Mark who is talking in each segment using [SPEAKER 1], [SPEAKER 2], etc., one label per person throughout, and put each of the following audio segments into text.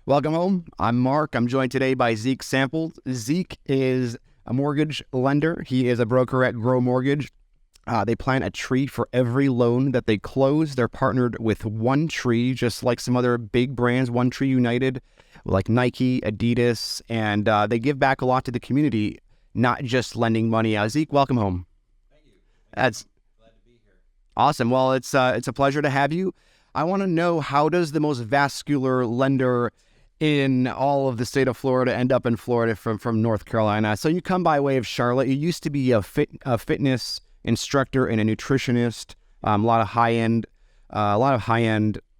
[SPEAKER 1] Welcome home. I'm Marc. I'm joined today by Zeke Samples. Zeke is a mortgage lender. He is a broker at Grow Mortgage. They plant a tree for every loan that they close. They're partnered with One Tree, just like some other big brands, One Tree United, like Nike, Adidas, and they give back a lot to the community, not just lending money out. Zeke, welcome home.
[SPEAKER 2] Thank you.
[SPEAKER 1] That's
[SPEAKER 2] Glad to be here.
[SPEAKER 1] awesome. Well, it's a pleasure to have you. I want to know, how does the most vascular lender in all of the state of Florida end up in Florida from North Carolina? So you come by way of Charlotte. You used to be a fitness instructor and a nutritionist. A lot of high end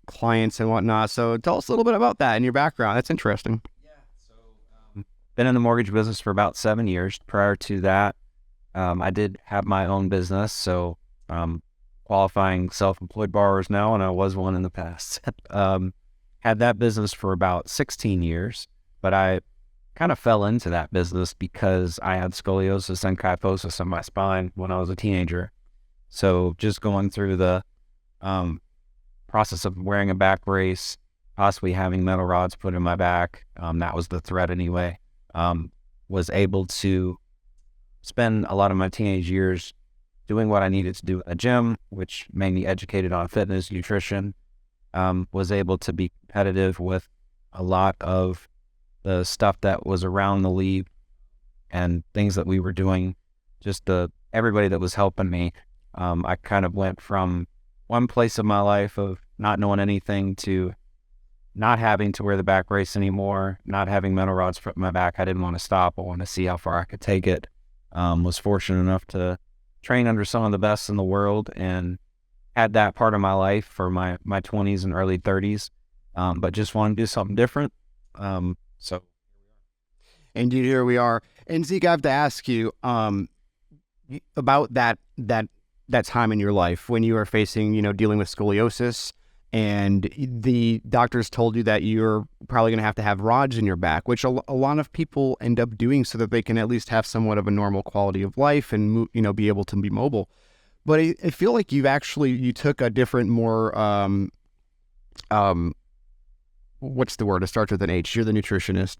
[SPEAKER 1] clients and whatnot. So tell us a little bit about that and your background. That's interesting.
[SPEAKER 2] Yeah. So, been in the mortgage business for about 7 years. Prior to that, I did have my own business. So, qualifying self-employed borrowers now, and I was one in the past. Had that business for about 16 years, but I kind of fell into that business because I had scoliosis and kyphosis in my spine when I was a teenager. So just going through the process of wearing a back brace, possibly having metal rods put in my back, that was the threat anyway, was able to spend a lot of my teenage years doing what I needed to do in the gym, which made me educated on fitness, nutrition, was able to be competitive with a lot of the stuff that was around the league and things that we were doing, everybody that was helping me. I kind of went from one place of my life of not knowing anything to not having to wear the back brace anymore, not having metal rods put in my back. I didn't want to stop. I wanted to see how far I could take it. Was fortunate enough to train under some of the best in the world and had that part of my life for my 20s and early 30s, but just wanted to do something different. So
[SPEAKER 1] Indeed, here we are. And Zeke, I have to ask you about that time in your life when you were facing, dealing with scoliosis, and the doctors told you that you're probably going to have rods in your back, which a lot of people end up doing so that they can at least have somewhat of a normal quality of life and be able to be mobile. But I feel like you took a different, more what's the word? It starts with an H. You're the nutritionist.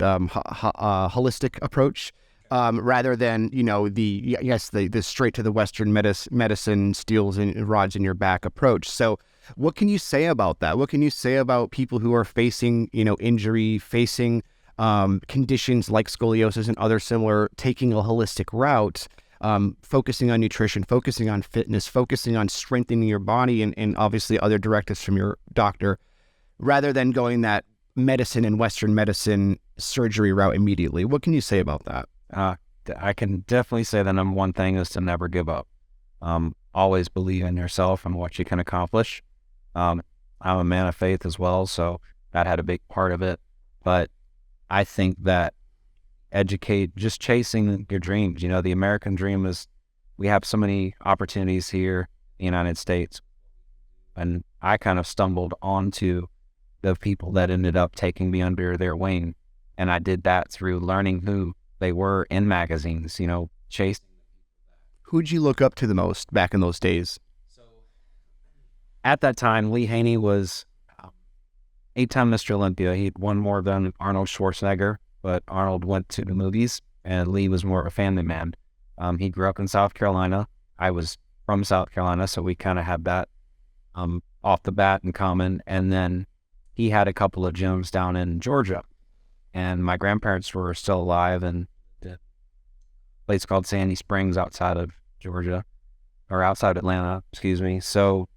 [SPEAKER 1] Holistic approach, rather than the straight to the Western medicine steals and rods in your back approach. So, what can you say about that? What can you say about people who are facing injury, facing conditions like scoliosis and other similar, taking a holistic route? Focusing on nutrition, focusing on fitness, focusing on strengthening your body, and obviously other directives from your doctor, rather than going that medicine and Western medicine surgery route immediately. What can you say about that?
[SPEAKER 2] I can definitely say the number one thing is to never give up. Always believe in yourself and what you can accomplish. I'm a man of faith as well, so that had a big part of it. But I think that just chasing your dreams. The American dream is, we have so many opportunities here in the United States. And I kind of stumbled onto the people that ended up taking me under their wing. And I did that through learning who they were in magazines, chasing.
[SPEAKER 1] Who'd you look up to the most back in those days?
[SPEAKER 2] So at that time, Lee Haney was 8-time Mr. Olympia. He'd won more than Arnold Schwarzenegger, but Arnold went to the movies and Lee was more of a family man. He grew up in South Carolina. I was from South Carolina, so we kind of had that off the bat in common. And then he had a couple of gyms down in Georgia, and my grandparents were still alive, and the place called Sandy Springs outside of Georgia, or outside Atlanta, excuse me. So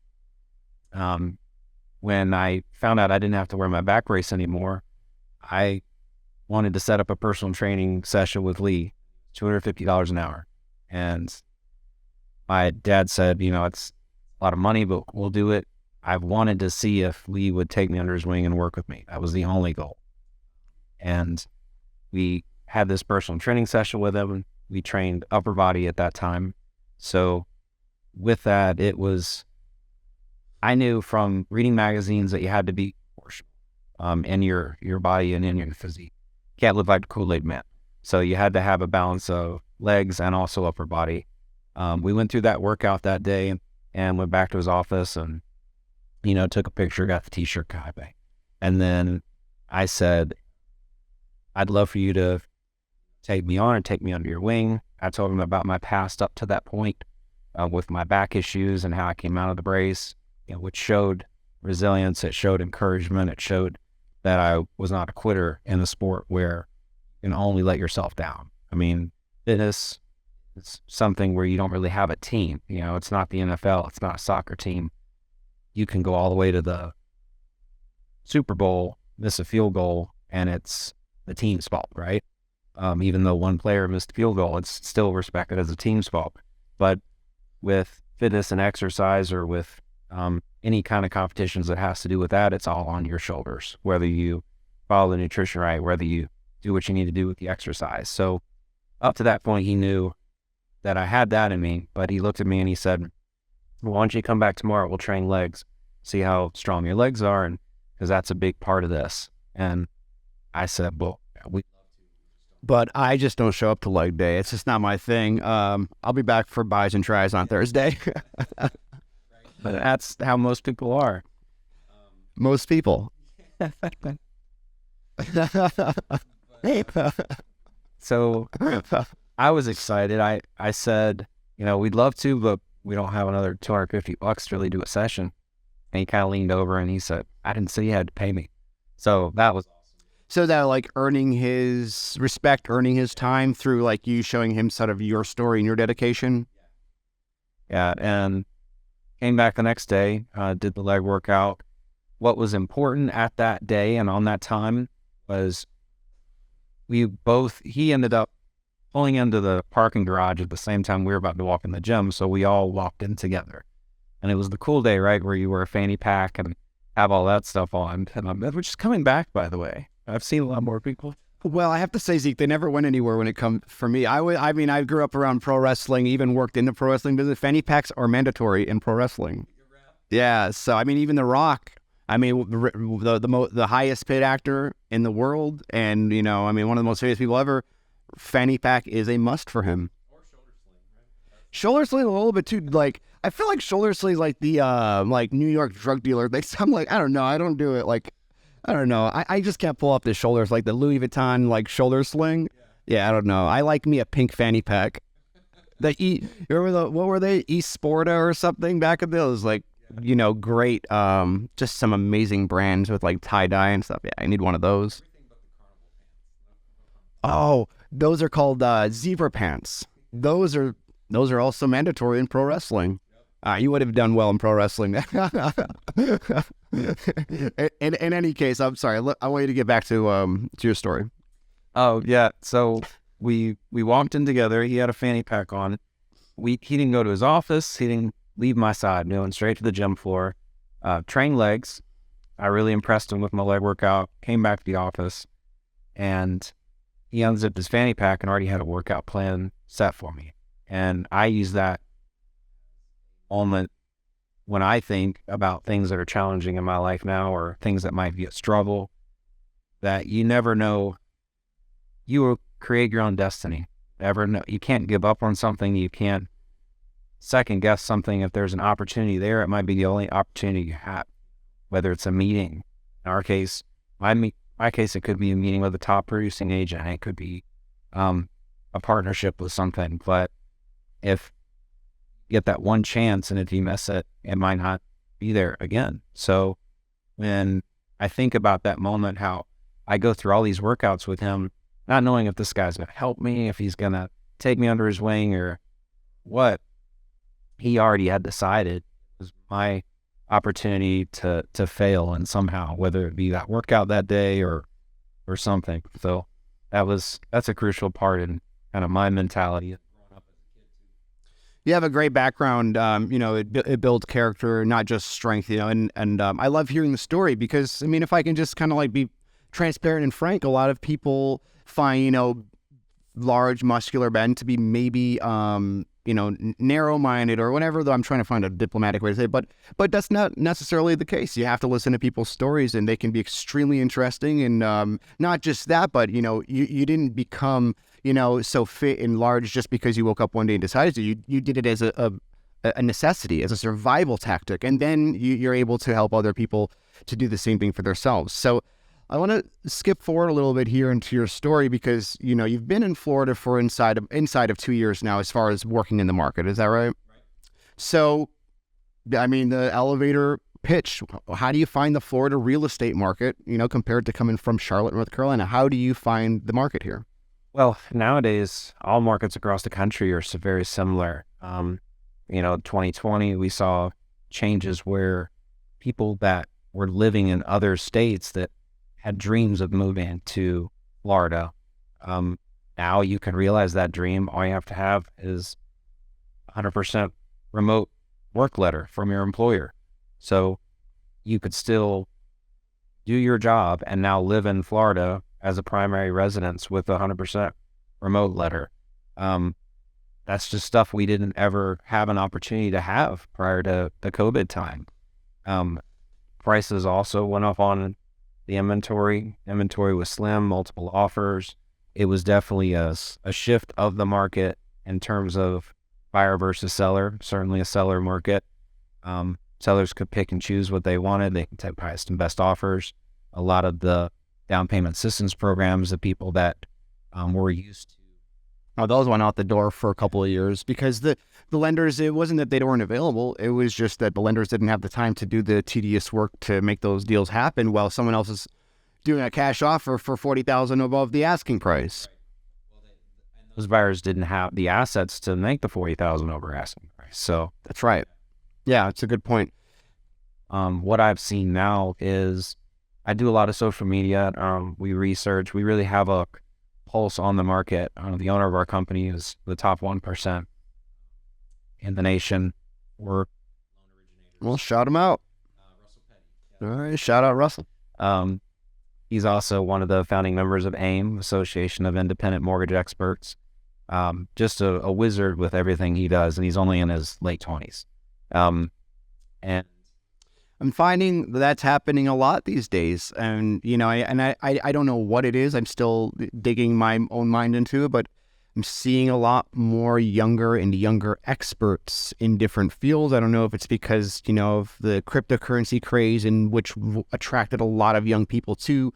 [SPEAKER 2] when I found out I didn't have to wear my back brace anymore, I wanted to set up a personal training session with Lee, $250 an hour. And my dad said, it's a lot of money, but we'll do it. I wanted to see if Lee would take me under his wing and work with me. That was the only goal. And we had this personal training session with him. We trained upper body at that time. So with that, I knew from reading magazines that you had to be proportional in your body and in your physique. You can't live like the Kool-Aid man. So you had to have a balance of legs and also upper body. We went through that workout that day and went back to his office and, took a picture, got the t-shirt, and then I said, I'd love for you to take me on and take me under your wing. I told him about my past up to that point with my back issues and how I came out of the brace, which showed resilience. It showed encouragement. It showed that I was not a quitter in a sport where you can only let yourself down. I mean, fitness is something where you don't really have a team. It's not the NFL. It's not a soccer team. You can go all the way to the Super Bowl, miss a field goal, and it's the team's fault, right? Even though one player missed a field goal, it's still respected as a team's fault. But with fitness and exercise, or with any kind of competitions that has to do with that, it's all on your shoulders, whether you follow the nutrition right, whether you do what you need to do with the exercise. So up to that point, he knew that I had that in me, but he looked at me and he said, well, why don't you come back tomorrow? We'll train legs, see how strong your legs are, and because that's a big part of this. And I said, well,
[SPEAKER 1] but I just don't show up to leg day. It's just not my thing. I'll be back for buys and tries on Thursday.
[SPEAKER 2] But that's how most people are.
[SPEAKER 1] Most people.
[SPEAKER 2] So I was excited. I said, we'd love to, but we don't have another $250 to really do a session. And he kind of leaned over and he said, I didn't say you had to pay me. So that was awesome.
[SPEAKER 1] So that like earning his respect, earning his time through like you showing him sort of your story and your dedication.
[SPEAKER 2] Yeah. And came back the next day, did the leg workout. What was important at that day and on that time was he ended up pulling into the parking garage at the same time we were about to walk in the gym. So we all walked in together. And it was the cool day, right, where you wear a fanny pack and have all that stuff on. And which is coming back, by the way. I've seen a lot more people.
[SPEAKER 1] Well, I have to say, Zeke, they never went anywhere when it comes for me. I grew up around pro wrestling, even worked in the pro wrestling business. Fanny packs are mandatory in pro wrestling. Yeah. So, even The Rock, the highest paid actor in the world, and, one of the most famous people ever, fanny pack is a must for him.
[SPEAKER 2] Or shoulder sling, right?
[SPEAKER 1] Shoulder sling a little bit too, like, I feel like shoulder sling is like the, New York drug dealer. I'm like, I don't know. I don't do it. Like, I don't know. I just can't pull up the shoulders, like the Louis Vuitton, like shoulder sling. Yeah, I don't know. I like me a pink fanny pack. Remember what were they? East Sporta or something back in those, like, great, just some amazing brands with like tie-dye and stuff. Yeah, I need one of those. Oh, those are called zebra pants. Those are also mandatory in pro wrestling. You would have done well in pro wrestling. in any case, I'm sorry. I want you to get back to your story.
[SPEAKER 2] Oh yeah. So we walked in together. He had a fanny pack on. He didn't go to his office. He didn't leave my side. Went straight to the gym floor. Trained legs. I really impressed him with my leg workout. Came back to the office, and he unzipped his fanny pack and already had a workout plan set for me. And I use that moment when I think about things that are challenging in my life now, or things that might be a struggle, that you never know. You will create your own destiny. Never know. You can't give up on something. You can't second guess something. If there's an opportunity there, it might be the only opportunity you have, whether it's a meeting. In our case, my case, it could be a meeting with a top producing agent. It could be a partnership with something. But if you get that one chance, and if you miss it, it might not be there again. So when I think about that moment, how I go through all these workouts with him, not knowing if this guy's going to help me, if he's going to take me under his wing or what, he already had decided it was my opportunity to fail, and somehow, whether it be that workout that day or something. So that's a crucial part in kind of my mentality.
[SPEAKER 1] You have a great background. It builds character, not just strength. And I love hearing the story because if I can just kind of like be transparent and frank, a lot of people find large muscular men to be maybe narrow-minded or whatever, though I'm trying to find a diplomatic way to say it, but that's not necessarily the case. You have to listen to people's stories, and they can be extremely interesting. And not just that, but you didn't become so fit and large just because you woke up one day and decided to. You did it as a necessity, as a survival tactic, and then you're able to help other people to do the same thing for themselves. So I want to skip forward a little bit here into your story because, you've been in Florida for inside of 2 years now as far as working in the market. Is that right? So, I mean, the elevator pitch, how do you find the Florida real estate market, compared to coming from Charlotte, North Carolina? How do you find the market here?
[SPEAKER 2] Well, nowadays, all markets across the country are very similar. 2020, we saw changes where people that were living in other states that had dreams of moving to Florida, now you can realize that dream. All you have to have is 100% remote work letter from your employer. So you could still do your job and now live in Florida as a primary residence with a 100% remote letter. That's just stuff we didn't ever have an opportunity to have prior to the COVID time. Prices also went up on the inventory. Inventory was slim, multiple offers. It was definitely a shift of the market in terms of buyer versus seller, certainly a seller market. Sellers could pick and choose what they wanted. They could take highest and best offers. A lot of the down payment assistance programs, the people that were used to.
[SPEAKER 1] Oh, those went out the door for a couple of years because the lenders, it wasn't that they weren't available. It was just that the lenders didn't have the time to do the tedious work to make those deals happen while someone else is doing a cash offer for $40,000 above the asking price.
[SPEAKER 2] Those buyers didn't have the assets to make the $40,000 over asking price. So
[SPEAKER 1] that's right. Yeah, it's a good point.
[SPEAKER 2] What I've seen now is I do a lot of social media. We research. We really have a pulse on the market. The owner of our company is the top 1% in the nation. Well,
[SPEAKER 1] shout him out. All right, shout out Russell.
[SPEAKER 2] He's also one of the founding members of AIM, Association of Independent Mortgage Experts. Just a wizard with everything he does, and he's only in his late 20s. And
[SPEAKER 1] I'm finding that's happening a lot these days. And, I don't know what it is. I'm still digging my own mind into it, but I'm seeing a lot more younger and younger experts in different fields. I don't know if it's because, of the cryptocurrency craze, in which attracted a lot of young people to,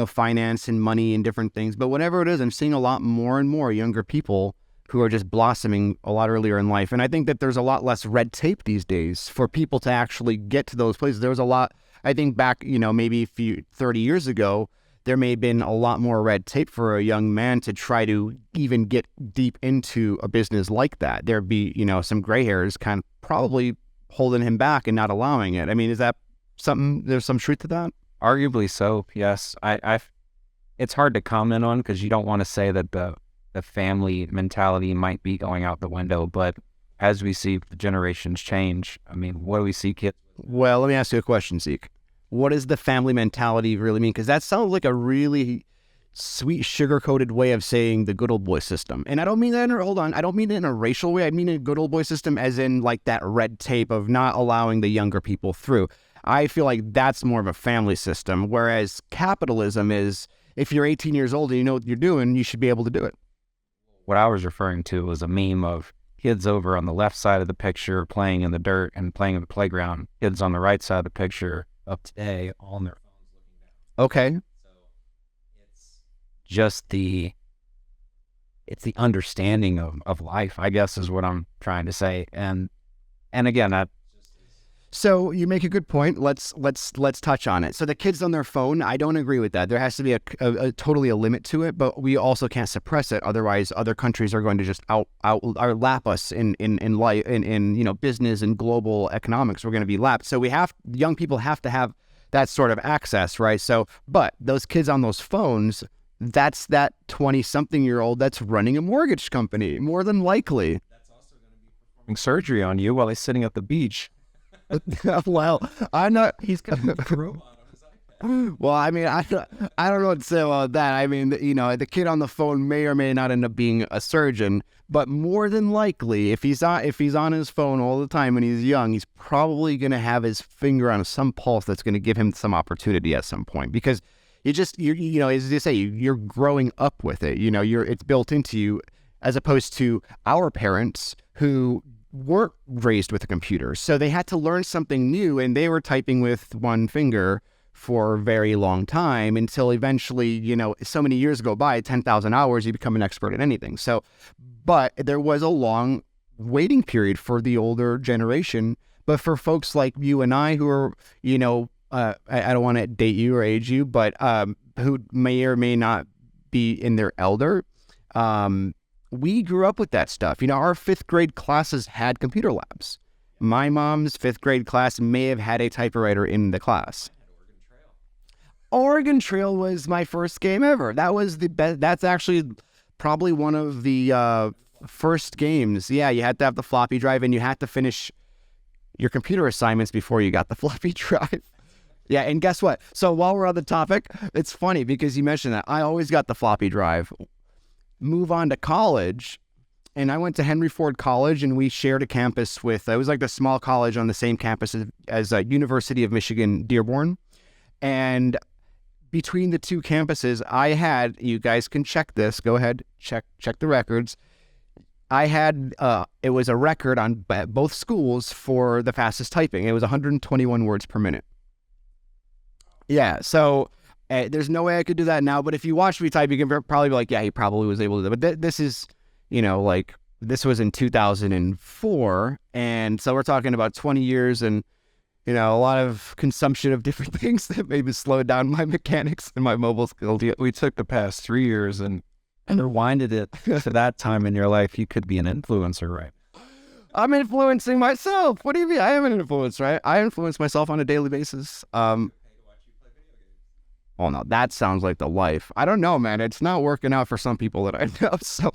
[SPEAKER 1] finance and money and different things. But whatever it is, I'm seeing a lot more and more younger people who are just blossoming a lot earlier in life. And I think that there's a lot less red tape these days for people to actually get to those places. There was a lot, I think back, maybe 30 years ago, there may have been a lot more red tape for a young man to try to even get deep into a business like that. There'd be, some gray hairs kind of probably holding him back and not allowing it. I mean, is that something, there's some truth to that?
[SPEAKER 2] Arguably so, yes. It's hard to comment on because you don't want to say that the family mentality might be going out the window, but as we see the generations change, I mean, what do we see kids?
[SPEAKER 1] Well, let me ask you a question, Zeke. What does the family mentality really mean? Because that sounds like a really sweet, sugar-coated way of saying the good old boy system. And I don't mean that I don't mean it in a racial way. I mean a good old boy system as in like that red tape of not allowing the younger people through. I feel like that's more of a family system, whereas capitalism is, if you're 18 years old and you know what you're doing, you should be able to do it.
[SPEAKER 2] What I was referring to was a meme of kids over on the left side of the picture playing in the dirt and playing in the playground. Kids on the right side of the picture up today on their phones looking down.
[SPEAKER 1] Okay.
[SPEAKER 2] So it's just the understanding of life, I guess, is what I'm trying to say. And again,
[SPEAKER 1] so you make a good point. Let's touch on it. So the kids on their phone, I don't agree with that. There has to be a totally a limit to it, but we also can't suppress it. Otherwise, other countries are going to just lap us in life, in business and global economics. We're going to be lapped. So young people have to have that sort of access, right? So, but those kids on those phones, that's that 20-something-year-old that's running a mortgage company, more than likely.
[SPEAKER 2] That's also going to be performing surgery on you while he's sitting at the beach.
[SPEAKER 1] Well, I'm not.
[SPEAKER 2] He's got a robot on his iPad.
[SPEAKER 1] Well, I mean, I don't know what to say about that. I mean, the kid on the phone may or may not end up being a surgeon, but more than likely, if he's on his phone all the time when he's young, he's probably going to have his finger on some pulse that's going to give him some opportunity at some point, because as you say, you're growing up with it. It's built into you, as opposed to our parents who weren't raised with a computer. So they had to learn something new, and they were typing with one finger for a very long time until eventually, so many years go by, 10,000 hours, you become an expert at anything. So, but there was a long waiting period for the older generation. But for folks like you and I who are, I don't want to date you or age you, but who may or may not be in their elder, we grew up with that stuff. Our fifth grade classes had computer labs. My mom's fifth grade class may have had a typewriter in the class. Oregon Trail was my first game ever. That was the best. That's actually probably one of the first games. Yeah, you had to have the floppy drive and you had to finish your computer assignments before you got the floppy drive. Yeah, and guess what? So while we're on the topic, it's funny because you mentioned that. I always got the floppy drive. Move on to college, and I went to Henry Ford College, and we shared a campus with, it was like the small college on the same campus as University of Michigan, Dearborn. And between the two campuses, I had, you guys can check this, go ahead, check the records. I had, it was a record on both schools for the fastest typing. It was 121 words per minute. Yeah, so there's no way I could do that now, but if you watch me type, you can probably be like, yeah, he probably was able to do it. But this is, this was in 2004, and so we're talking about 20 years and, a lot of consumption of different things that maybe slowed down my mechanics and my mobile skills.
[SPEAKER 2] We took the past 3 years and rewinded it to that time in your life. You could be an influencer, right?
[SPEAKER 1] I'm influencing myself. What do you mean? I am an influencer, right? I influence myself on a daily basis. Oh no, that sounds like the life. I don't know, man. It's not working out for some people that I know. So,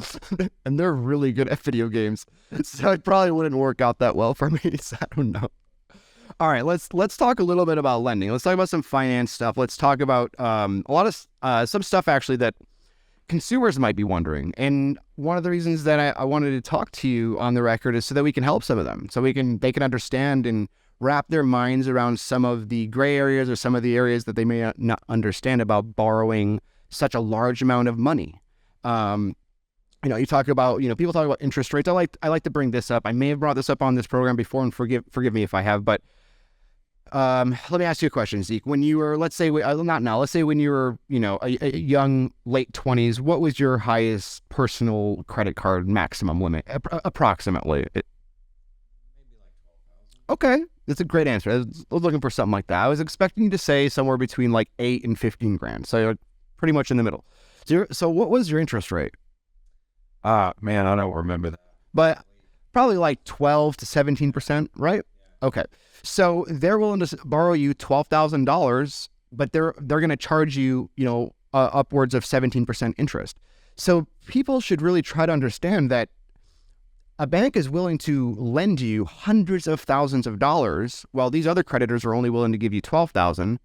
[SPEAKER 1] and they're really good at video games. So it probably wouldn't work out that well for me. So I don't know. All right, let's talk a little bit about lending. Let's talk about some finance stuff. Let's talk about a lot of some stuff actually that consumers might be wondering. And one of the reasons that I wanted to talk to you on the record is so that we can help some of them, so they can understand and wrap their minds around some of the gray areas or some of the areas that they may not understand about borrowing such a large amount of money. You talk about, people talk about interest rates. I like to bring this up. I may have brought this up on this program before, and forgive me if I have, but let me ask you a question, Zeke. When you were, let's say, not now, let's say when you were, a young late 20s, what was your highest personal credit card maximum limit, approximately? Okay, that's a great answer. I was looking for something like that. I was expecting you to say somewhere between like 8 and 15 grand. So you're pretty much in the middle. So what was your interest rate?
[SPEAKER 2] Man, I don't remember that.
[SPEAKER 1] But probably like 12 to 17%, right? Okay. So they're willing to borrow you $12,000, but they're going to charge you, upwards of 17% interest. So people should really try to understand that a bank is willing to lend you hundreds of thousands of dollars, while these other creditors are only willing to give you $12,000,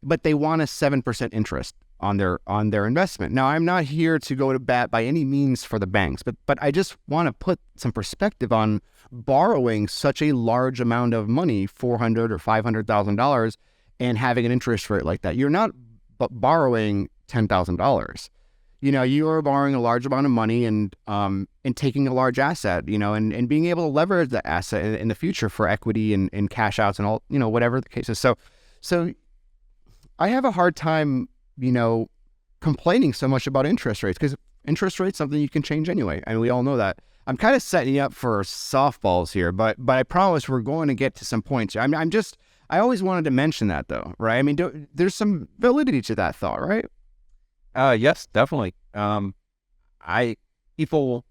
[SPEAKER 1] but they want a 7% interest on their investment. Now, I'm not here to go to bat by any means for the banks, but I just want to put some perspective on borrowing such a large amount of money, $400,000 or $500,000, and having an interest rate like that. You're not borrowing $10,000. You are borrowing a large amount of money and taking a large asset, and being able to leverage that asset in the future for equity and cash outs and all, whatever the case is. So I have a hard time, complaining so much about interest rates, because interest rates something you can change anyway. And we all know that. I'm kind of setting you up for softballs here, but I promise we're going to get to some points here. I always wanted to mention that though, right? I mean, there's some validity to that thought, right?
[SPEAKER 2] Yes, definitely. People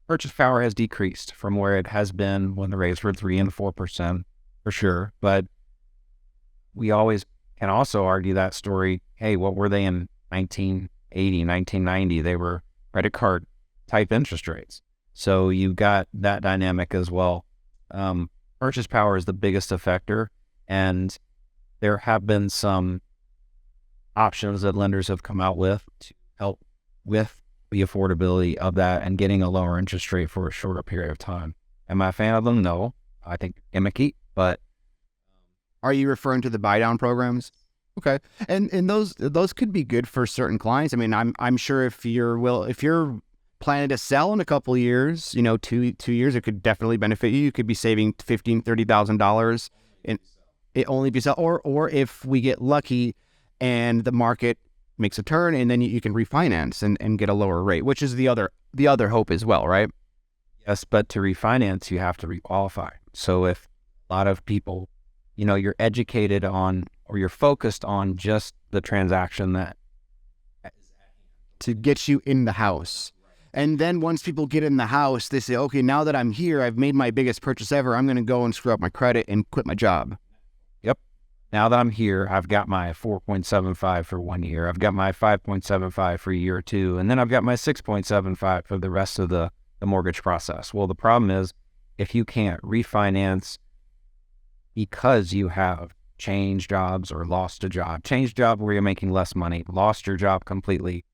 [SPEAKER 2] purchase power has decreased from where it has been when the rates were 3 and 4% for sure. But we always can also argue that story. Hey, what were they in 1980, 1990? They were credit card type interest rates. So you got that dynamic as well. Purchase power is the biggest effector, and there have been some options that lenders have come out with to help with the affordability of that and getting a lower interest rate for a shorter period of time. Am I a fan of them? No. I think gimmicky, but
[SPEAKER 1] are you referring to the buy down programs? Okay. And those could be good for certain clients. I mean, I'm sure if you're planning to sell in a couple of years, 2 years, it could definitely benefit you. You could be saving $15,000, $30,000 in it only be sell, or if we get lucky and the market makes a turn, and then you can refinance and get a lower rate, which is the other hope as well, right?
[SPEAKER 2] Yes, but to refinance, you have to requalify. So if a lot of people, you're educated on, or you're focused on just the transaction that
[SPEAKER 1] to get you in the house. And then once people get in the house, they say, okay, now that I'm here, I've made my biggest purchase ever. I'm going to go and screw up my credit and quit my job.
[SPEAKER 2] Yep. Now that I'm here, I've got my 4.75 for 1 year. I've got my 5.75 for a year or two. And then I've got my 6.75 for the rest of the mortgage process. Well, the problem is if you can't refinance because you have changed jobs or lost a job, changed job where you're making less money, lost your job completely,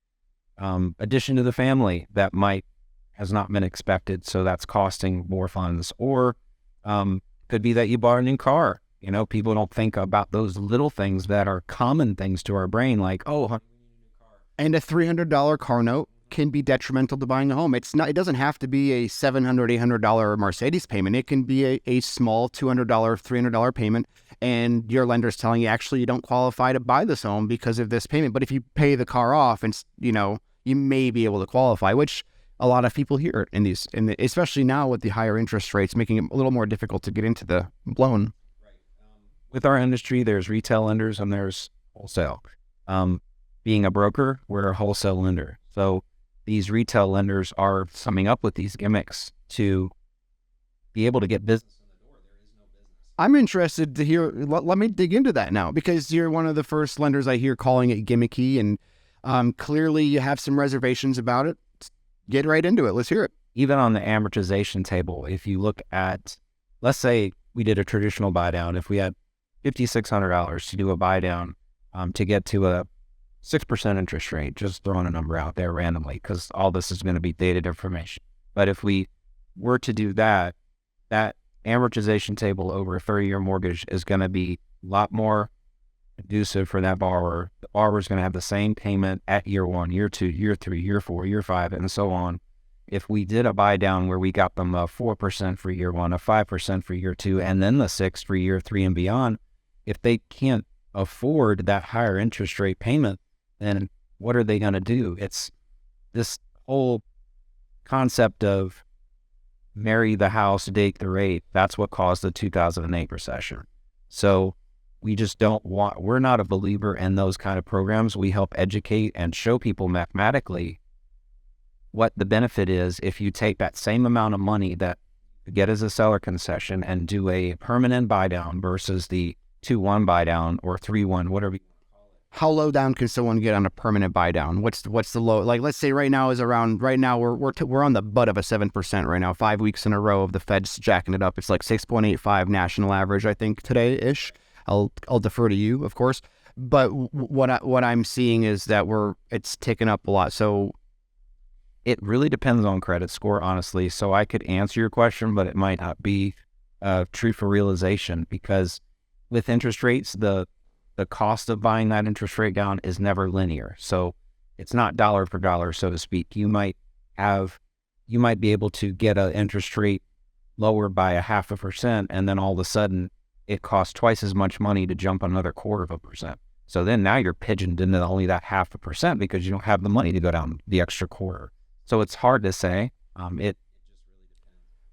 [SPEAKER 2] addition to the family that has not been expected, so that's costing more funds. Or could be that you bought a new car. People don't think about those little things that are common things to our brain, like, oh,
[SPEAKER 1] and a $300 car note can be detrimental to buying a home. It doesn't have to be a $700, $800 Mercedes payment. It can be a small $200, $300 payment, and your lender's telling you, actually, you don't qualify to buy this home because of this payment. But if you pay the car off, and you may be able to qualify, which a lot of people hear especially now with the higher interest rates, making it a little more difficult to get into the loan.
[SPEAKER 2] With our industry, there's retail lenders and there's wholesale. Being a broker, we're a wholesale lender. So these retail lenders are coming up with these gimmicks to be able to get business in the door. There is no business.
[SPEAKER 1] I'm interested to hear, let me dig into that now, because you're one of the first lenders I hear calling it gimmicky, and clearly you have some reservations about it. Get right into it. Let's hear it.
[SPEAKER 2] Even on the amortization table, if you look at, let's say we did a traditional buy down, if we had $5,600 to do a buy down to get to a 6% interest rate, just throwing a number out there randomly, because all this is going to be dated information. But if we were to do that, that amortization table over a 30-year mortgage is going to be a lot more conducive for that borrower. The borrower is going to have the same payment at year 1, year 2, year 3, year 4, year 5, and so on. If we did a buy down where we got them a 4% for year 1, a 5% for year 2, and then the 6 for year 3 and beyond, if they can't afford that higher interest rate payment, then what are they going to do? It's this whole concept of marry the house, date the rate. That's what caused the 2008 recession. So we're not a believer in those kind of programs. We help educate and show people mathematically what the benefit is if you take that same amount of money that you get as a seller concession and do a permanent buy down versus the 2-1 buy down or 3-1, whatever.
[SPEAKER 1] How low down can someone get on a permanent buy down? What's the low? Like, let's say right now we're on the butt of a 7% right now, 5 weeks in a row of the Fed's jacking it up. It's like 6.85 national average, I think, today-ish. I'll defer to you, of course. But what I'm seeing is that it's ticking up a lot. So
[SPEAKER 2] it really depends on credit score, honestly. So I could answer your question, but it might not be true for realization, because with interest rates, the cost of buying that interest rate down is never linear. So it's not dollar for dollar, so to speak. You might be able to get an interest rate lower by 0.5%, and then all of a sudden it costs twice as much money to jump another 1/4%. So then now you're pigeoned into only that 0.5% because you don't have the money to go down the extra quarter. So it's hard to say.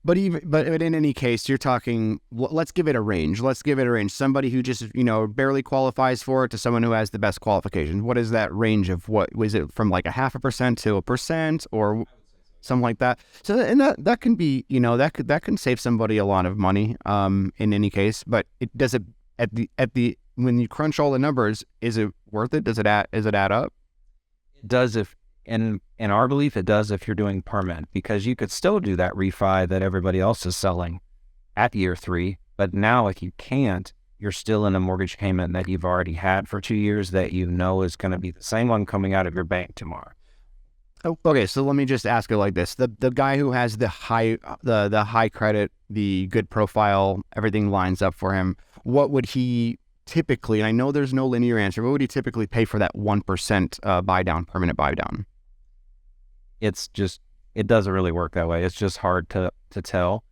[SPEAKER 1] But in any case, you're talking, let's give it a range. Somebody who just, barely qualifies for it to someone who has the best qualifications. What is that range of what? Was it from like 0.5% to 1% or something like that? So, and that can be, that can save somebody a lot of money in any case. But when you crunch all the numbers, is it worth it? Does it add up?
[SPEAKER 2] It does in our belief, it does if you're doing permanent, because you could still do that refi that everybody else is selling at year 3. But now if you can't, you're still in a mortgage payment that you've already had for 2 years that is going to be the same one coming out of your bank tomorrow.
[SPEAKER 1] Oh, okay, so let me just ask it like this. The guy who has the high credit, the good profile, everything lines up for him, what would he typically, and I know there's no linear answer, what would he typically pay for that 1% buy down, permanent buy down?
[SPEAKER 2] It doesn't really work that way. It's just hard to tell.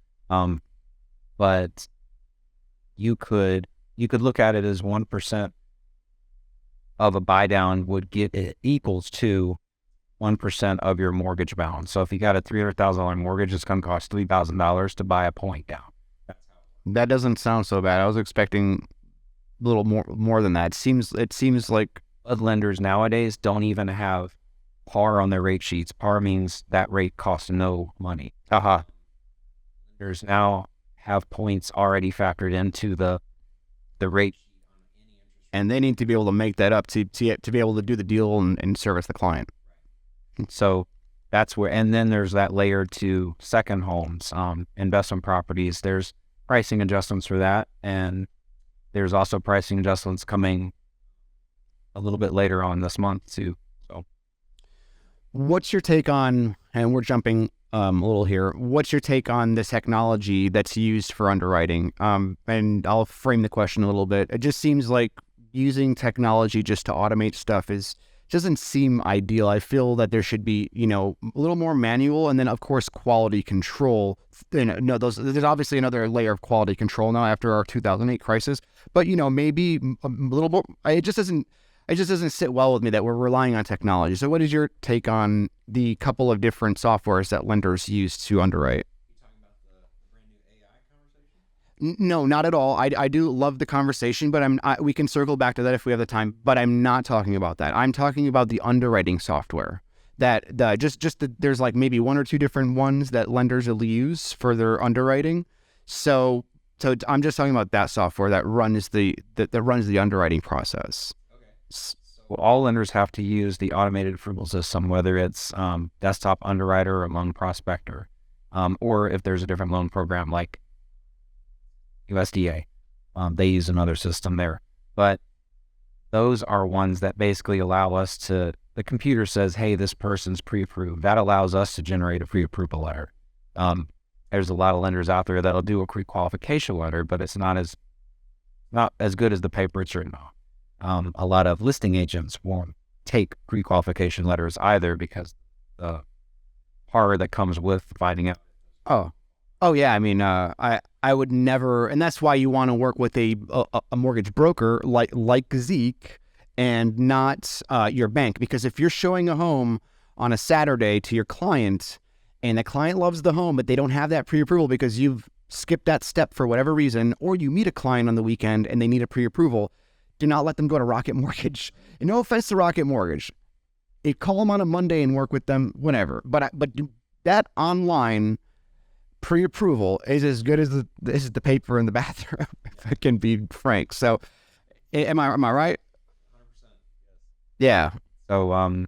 [SPEAKER 2] But you could you could look at it as 1% of a buy down would get it equals to 1% of your mortgage balance. So if you got a $300,000 mortgage, it's going to cost $3,000 to buy a point down.
[SPEAKER 1] That doesn't sound so bad. I was expecting a little more than that. It seems like
[SPEAKER 2] lenders nowadays don't even have par on their rate sheets. Par means that rate costs no money. Lenders now have points already factored into the rate,
[SPEAKER 1] and they need to be able to make that up to be able to do the deal and service the client.
[SPEAKER 2] So that's where, and then there's that layer to second homes, investment properties. There's pricing adjustments for that, and there's also pricing adjustments coming a little bit later on this month too. So,
[SPEAKER 1] what's your take on? And we're jumping a little here. What's your take on the technology that's used for underwriting? And I'll frame the question a little bit. It just seems like using technology just to automate stuff doesn't seem ideal. I feel that there should be, a little more manual, and then of course quality control. There's obviously another layer of quality control now after our 2008 crisis. But maybe a little more. It just doesn't sit well with me that we're relying on technology. So, what is your take on the couple of different softwares that lenders use to underwrite? No, not at all. I do love the conversation, but we can circle back to that if we have the time. But I'm not talking about that. I'm talking about the underwriting software there's like maybe one or two different ones that lenders will use for their underwriting. So I'm just talking about that software that runs the underwriting process.
[SPEAKER 2] Okay. So all lenders have to use the automated approval system, whether it's desktop underwriter or loan prospector, or if there's a different loan program like USDA, they use another system there. But those are ones that basically allow us the computer says, hey, this person's pre-approved. That allows us to generate a pre-approval letter. There's a lot of lenders out there that'll do a pre-qualification letter, but it's not as good as the paper it's written on. A lot of listing agents won't take pre-qualification letters either because the horror that comes with finding out.
[SPEAKER 1] Oh yeah, I mean, I would never, and that's why you want to work with a mortgage broker like Zeke, and not your bank. Because if you're showing a home on a Saturday to your client, and the client loves the home, but they don't have that pre-approval because you've skipped that step for whatever reason, or you meet a client on the weekend and they need a pre-approval, do not let them go to Rocket Mortgage. And no offense to Rocket Mortgage, call them on a Monday and work with them whenever. But that online pre-approval is as good as the paper in the bathroom, if I can be frank. So, am I right?
[SPEAKER 2] 100%.
[SPEAKER 1] Yeah.
[SPEAKER 2] So,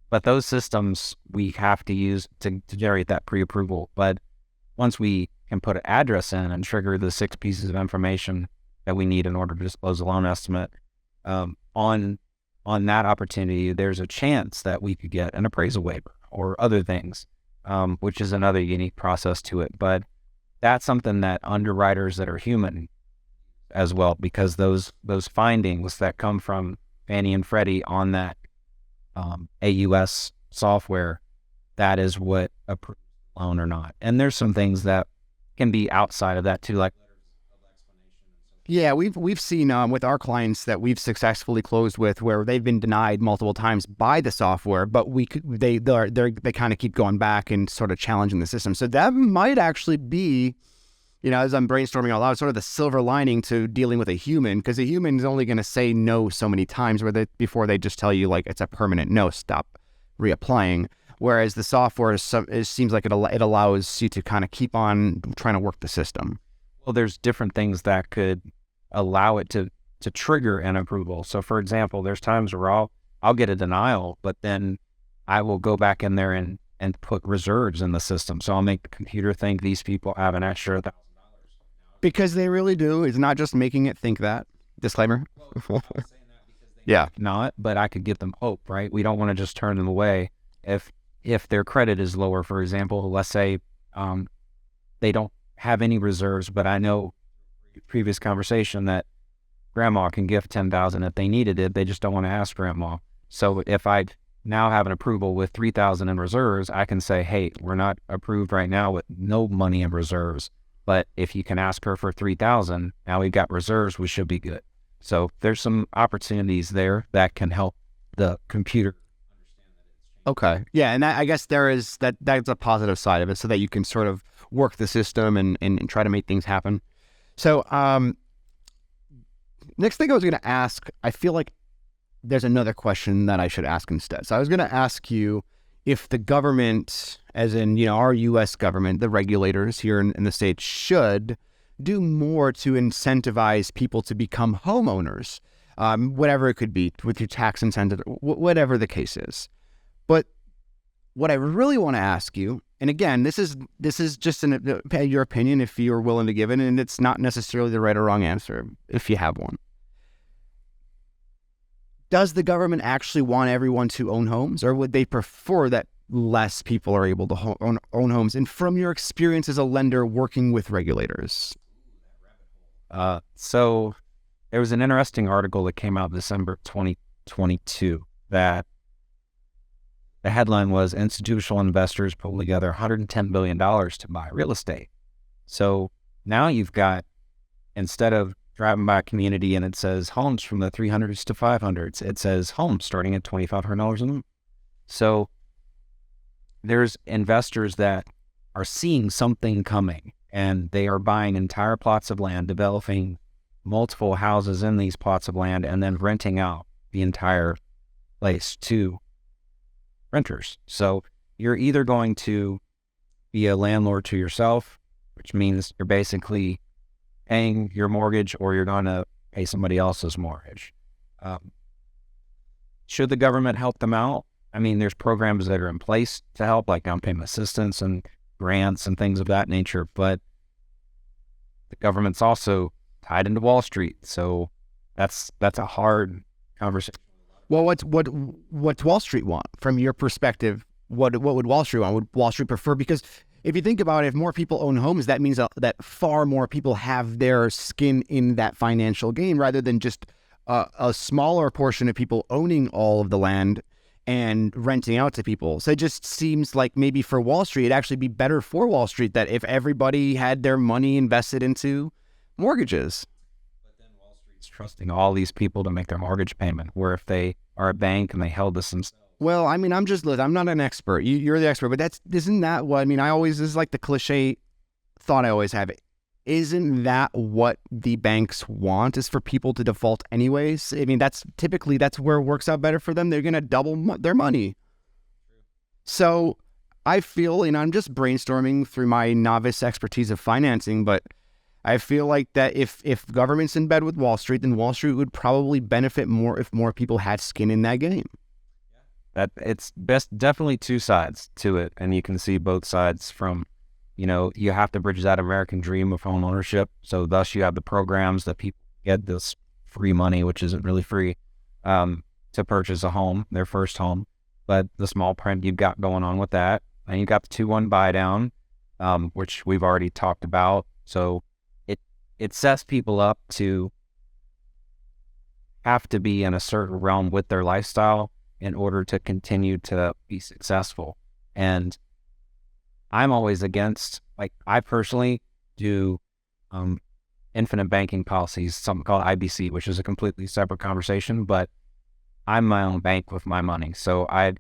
[SPEAKER 2] but those systems we have to use to generate that pre-approval. But once we can put an address in and trigger the 6 pieces of information that we need in order to disclose a loan estimate, on that opportunity, there's a chance that we could get an appraisal waiver or other things. Which is another unique process to it. But that's something that underwriters that are human as well, because those findings that come from Fannie and Freddie on that AUS software, that is what approves the loan or not. And there's some things that can be outside of that too, like
[SPEAKER 1] yeah, we've seen with our clients that we've successfully closed with where they've been denied multiple times by the software, but they kind of keep going back and sort of challenging the system. So that might actually be, as I'm brainstorming out loud, sort of the silver lining to dealing with a human, because a human is only going to say no so many times before they just tell you like it's a permanent no, stop reapplying. Whereas the software seems like it allows you to kind of keep on trying to work the system.
[SPEAKER 2] Well, there's different things that could allow it to trigger an approval. So, for example, there's times where I'll get a denial, but then I will go back in there and put reserves in the system. So I'll make the computer think these people have an extra $1,000.
[SPEAKER 1] Because they really do. It's not just making it think that. Disclaimer.
[SPEAKER 2] Well, I'm not saying that because they
[SPEAKER 1] yeah.
[SPEAKER 2] Not, but I could give them hope, right? We don't want to just turn them away. If their credit is lower, for example, let's say they don't have any reserves, but I know previous conversation that grandma can gift $10,000 if they needed it. They just don't want to ask grandma. So if I now have an approval with $3,000 in reserves, I can say, hey, we're not approved right now with no money in reserves. But if you can ask her for 3,000, now we've got reserves, we should be good. So there's some opportunities there that can help the computer.
[SPEAKER 1] Okay. Yeah, and I guess that's a positive side of it, so that you can sort of work the system and try to make things happen. So next thing I was going to ask, I feel like there's another question that I should ask instead. So I was going to ask you if the government, as in, our U.S. government, the regulators here in the States, should do more to incentivize people to become homeowners, whatever it could be, with your tax incentive, whatever the case is. But what I really want to ask you, and again, this is just your opinion if you're willing to give it, and it's not necessarily the right or wrong answer if you have one. Does the government actually want everyone to own homes, or would they prefer that less people are able to own homes? And from your experience as a lender working with regulators.
[SPEAKER 2] So there was an interesting article that came out December 2022 that the headline was institutional investors pull together $110 billion to buy real estate. So now you've got, instead of driving by a community and it says homes from the 300s to 500s, it says homes starting at $2,500 a month. So there's investors that are seeing something coming and they are buying entire plots of land, developing multiple houses in these plots of land, and then renting out the entire place to renters. So you're either going to be a landlord to yourself, which means you're basically paying your mortgage, or you're going to pay somebody else's mortgage. Should the government help them out? I mean, there's programs that are in place to help, like down payment assistance and grants and things of that nature, but the government's also tied into Wall Street. So that's a hard conversation.
[SPEAKER 1] Well, what's Wall Street want from your perspective? What would Wall Street want? Would Wall Street prefer? Because if you think about it, if more people own homes, that means that far more people have their skin in that financial game, rather than just a smaller portion of people owning all of the land and renting out to people. So it just seems like maybe for Wall Street, it'd actually be better for Wall Street that if everybody had their money invested into mortgages.
[SPEAKER 2] But then Wall Street's trusting all these people to make their mortgage payment, where if they are a bank and they held this themselves.
[SPEAKER 1] Well, I mean, I'm not an expert. You're the expert, but isn't that what, I mean, this is like the cliche thought I always have. Isn't that what the banks want, is for people to default anyways? I mean, that's where it works out better for them. They're going to double their money. So I feel, I'm just brainstorming through my novice expertise of financing, but I feel like that if government's in bed with Wall Street, then Wall Street would probably benefit more if more people had skin in that game.
[SPEAKER 2] That it's definitely two sides to it, and you can see both sides from, you have to bridge that American dream of home ownership. So thus you have the programs that people get this free money, which isn't really free, to purchase a home, their first home. But the small print you've got going on with that, and you've got the 2-1 buy down, which we've already talked about. So it sets people up to have to be in a certain realm with their lifestyle in order to continue to be successful. And I'm always against, I personally do infinite banking policies, something called IBC, which is a completely separate conversation, but I'm my own bank with my money. So I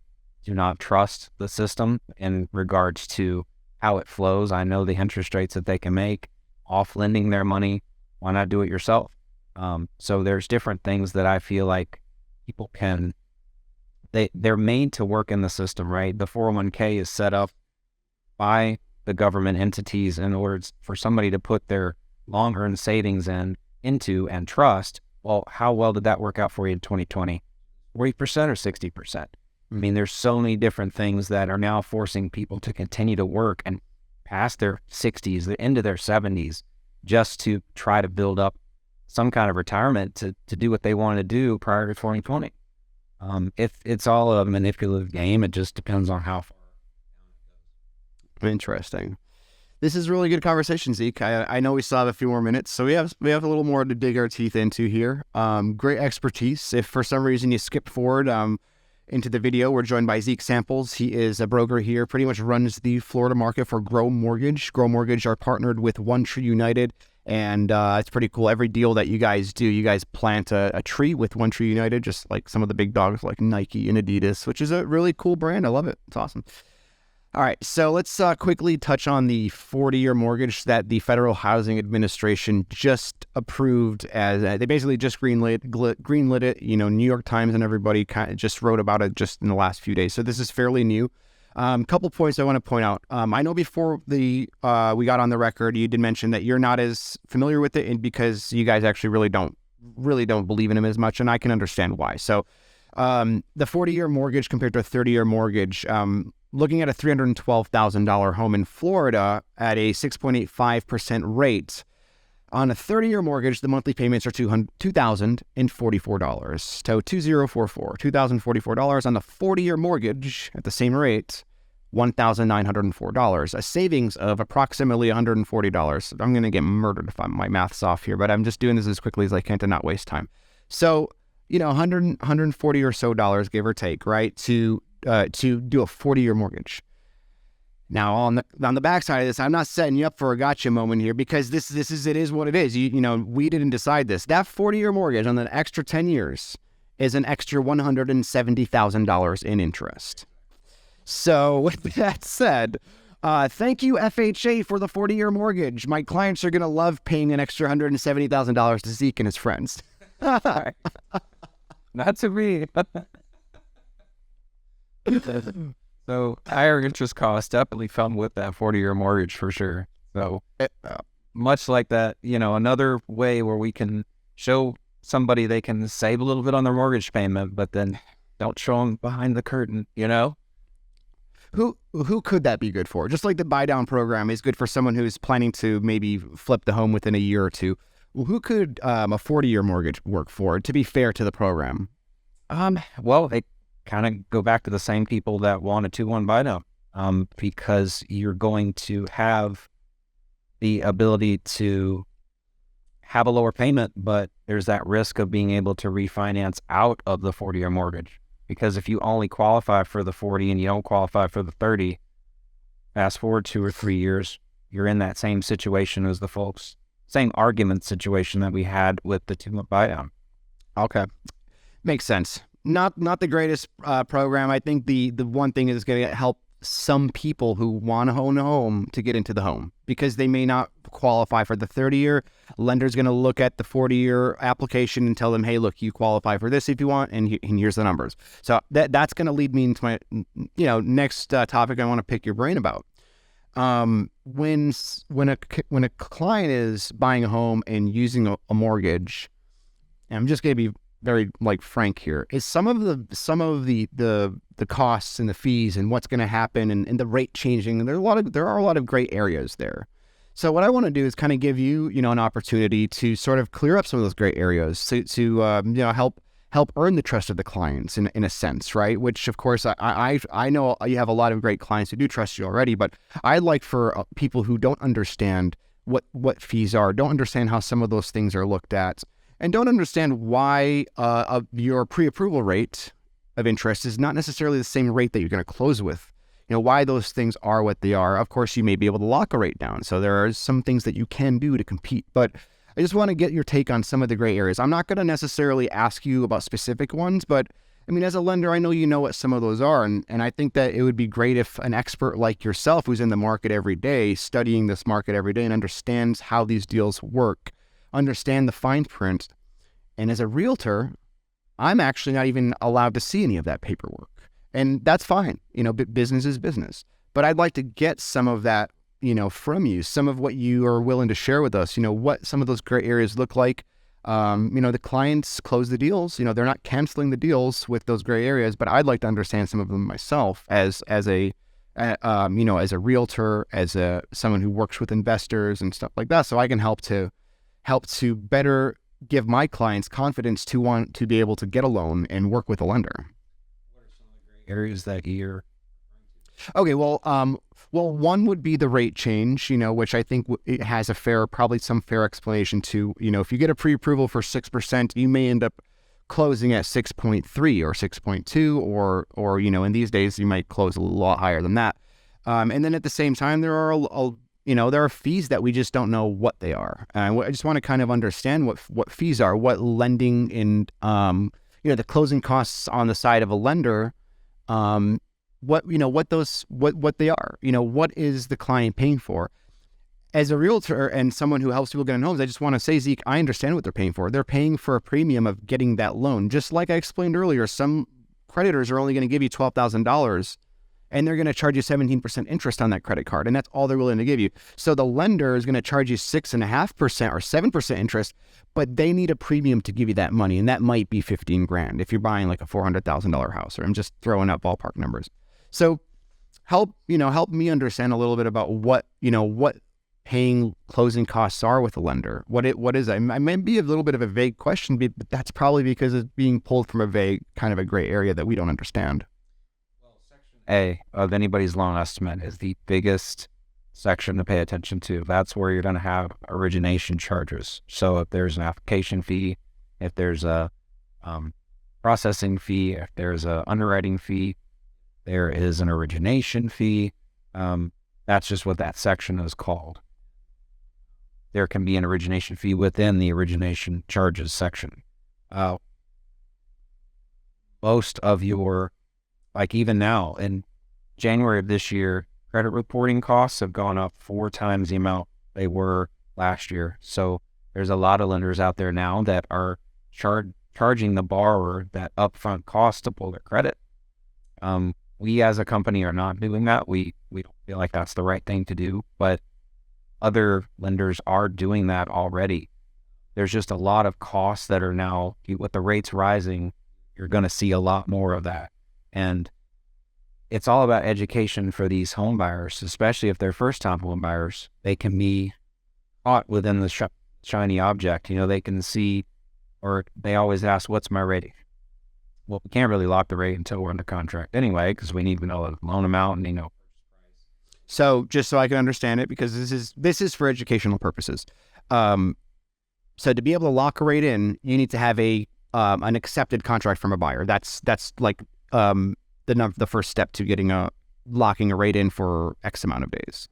[SPEAKER 2] do not trust the system in regards to how it flows. I know the interest rates that they can make off lending their money. Why not do it yourself? So there's different things that I feel like people can, they're made to work in the system, right? The 401k is set up by the government entities in order for somebody to put their long-earned savings into and trust. Well, how well did that work out for you in 2020? 40% or 60%? I mean, there's so many different things that are now forcing people to continue to work and past their 60s, into their 70s, just to try to build up some kind of retirement to do what they want to do prior to 2020. It's all a manipulative game. It just depends on how far.
[SPEAKER 1] Interesting. This is really good conversation, Zeke. I know we still have a few more minutes, so we have a little more to dig our teeth into here. Great expertise. If for some reason you skip forward, into the video. We're joined by Zeke Samples. He is a broker here, pretty much runs the Florida market for Grow Mortgage. Grow Mortgage are partnered with One Tree United, and it's pretty cool. Every deal that you guys do, you guys plant a tree with One Tree United, just like some of the big dogs like Nike and Adidas, which is a really cool brand. I love it. It's awesome. All right, so let's quickly touch on the 40-year mortgage that the Federal Housing Administration just approved. As they basically just greenlit it. New York Times and everybody kind of just wrote about it just in the last few days. So this is fairly new. Couple points I want to point out. I know before we got on the record, you did mention that you're not as familiar with it, and because you guys actually really don't believe in them as much, and I can understand why. So the 40-year mortgage compared to a 30-year mortgage. Looking at a $312,000 home in Florida at a 6.85% rate, on a 30-year mortgage, the monthly payments are $2,044. So $2,044 on the 40-year mortgage at the same rate, $1,904. A savings of approximately $140. I'm going to get murdered if my math's off here, but I'm just doing this as quickly as I can to not waste time. So, $140 or so dollars, give or take, right, to do a 40-year mortgage. Now, on the backside of this, I'm not setting you up for a gotcha moment here, because it is what it is. We didn't decide this. That 40-year mortgage on the extra 10 years is an extra $170,000 in interest. So with that said, thank you, FHA, for the 40-year mortgage. My clients are going to love paying an extra $170,000 to Zeke and his friends.
[SPEAKER 2] Not to me. So higher interest costs definitely come with that 40-year mortgage for sure. So much like that, another way where we can show somebody they can save a little bit on their mortgage payment, but then don't show them behind the curtain,
[SPEAKER 1] Who could that be good for? Just like the buy down program is good for someone who's planning to maybe flip the home within a year or two. Well, who could a 40-year mortgage work for, to be fair to the program?
[SPEAKER 2] Well, they kind of go back to the same people that want a 2-1 buy down, because you're going to have the ability to have a lower payment, but there's that risk of being able to refinance out of the 40-year mortgage. Because if you only qualify for the 40 and you don't qualify for the 30, fast forward 2 or 3 years, you're in that same situation as the folks, same argument situation that we had with the 2-month buy down.
[SPEAKER 1] Okay. Makes sense. Not the greatest program. I think the one thing is going to help some people who want to own a home to get into the home, because they may not qualify for the 30-year. Lender's going to look at the 40-year application and tell them, hey, look, you qualify for this if you want, and here's the numbers. So that's going to lead me into my next topic I want to pick your brain about. When a client is buying a home and using a mortgage, and I'm just going to be very frank here, is some of the costs and the fees and what's going to happen and the rate changing, and there are a lot of gray areas there. So what I want to do is kind of give you an opportunity to sort of clear up some of those gray areas to help earn the trust of the clients in a sense, right? Which of course I know you have a lot of great clients who do trust you already, but I'd like for people who don't understand what fees are, don't understand how some of those things are looked at, and don't understand why your pre-approval rate of interest is not necessarily the same rate that you're going to close with. Why those things are what they are. Of course, you may be able to lock a rate down. So there are some things that you can do to compete. But I just want to get your take on some of the gray areas. I'm not going to necessarily ask you about specific ones, but I mean, as a lender, I know you know what some of those are. And I think that it would be great if an expert like yourself, who's in the market every day, studying this market every day and understands how these deals work, understand the fine print. And as a realtor, I'm actually not even allowed to see any of that paperwork. And that's fine. Business is business. But I'd like to get some of that, from you, some of what you are willing to share with us, what some of those gray areas look like. The clients close the deals, they're not canceling the deals with those gray areas, but I'd like to understand some of them myself as a realtor, as someone who works with investors and stuff like that. So I can help to better give my clients confidence to want to be able to get a loan and work with a lender.
[SPEAKER 2] What are some of the gray areas that you're...
[SPEAKER 1] Okay, well, one would be the rate change, which I think it has probably some fair explanation to, if you get a pre-approval for 6%, you may end up closing at 6.3 or 6.2, or in these days you might close a lot higher than that. And then at the same time, there are fees that we just don't know what they are. I just want to kind of understand what fees are, what lending and the closing costs on the side of a lender, what they are. What is the client paying for? As a realtor and someone who helps people get in homes, I just want to say, Zeke, I understand what they're paying for. They're paying for a premium of getting that loan. Just like I explained earlier, some creditors are only going to give you $12,000 and they're going to charge you 17% interest on that credit card. And that's all they're willing to give you. So the lender is going to charge you 6.5% or 7% interest, but they need a premium to give you that money. And that might be $15,000 if you're buying like a $400,000 house, or I'm just throwing out ballpark numbers. So help me understand a little bit about what paying closing costs are with a lender. What is that? It might be a little bit of a vague question, but that's probably because it's being pulled from a vague kind of a gray area that we don't understand.
[SPEAKER 2] Well, Section A of anybody's loan estimate is the biggest section to pay attention to. That's where you're going to have origination charges. So if there's an application fee, if there's a processing fee, if there's a underwriting fee, there is an origination fee. That's just what that section is called. There can be an origination fee within the origination charges section. Most of your, like even now in January of this year, credit reporting costs have gone up 4 times the amount they were last year. So there's a lot of lenders out there now that are charging the borrower that upfront cost to pull their credit. We as a company are not doing that. We don't feel like that's the right thing to do, but other lenders are doing that already. There's just a lot of costs that are now, with the rates rising, you're going to see a lot more of that. And it's all about education for these home buyers, especially if they're first-time home buyers. They can be caught within the shiny object. They can see, or they always ask, what's my rating? Well, we can't really lock the rate until we're under contract anyway, because we need to know the loan amount and
[SPEAKER 1] So just so I can understand it, because this is for educational purposes. So to be able to lock a rate in, you need to have an accepted contract from a buyer. That's like the first step to getting locking a rate in for X amount of days.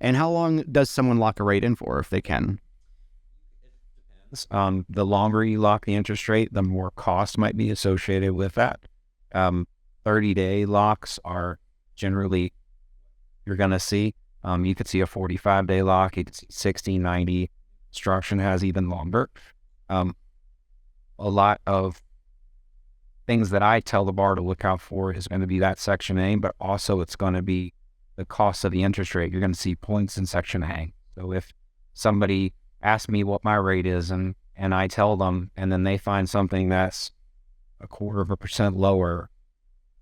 [SPEAKER 1] And how long does someone lock a rate in for if they can?
[SPEAKER 2] The longer you lock the interest rate, the more cost might be associated with that. 30-day locks are generally you're going to see. You could see a 45-day lock. You could see 60, 90. Construction has even longer. A lot of things that I tell the borrower to look out for is going to be that Section A, but also it's going to be the cost of the interest rate. You're going to see points in Section A. So if somebody asks me what my rate is and I tell them, and then they find something that's 0.25% lower,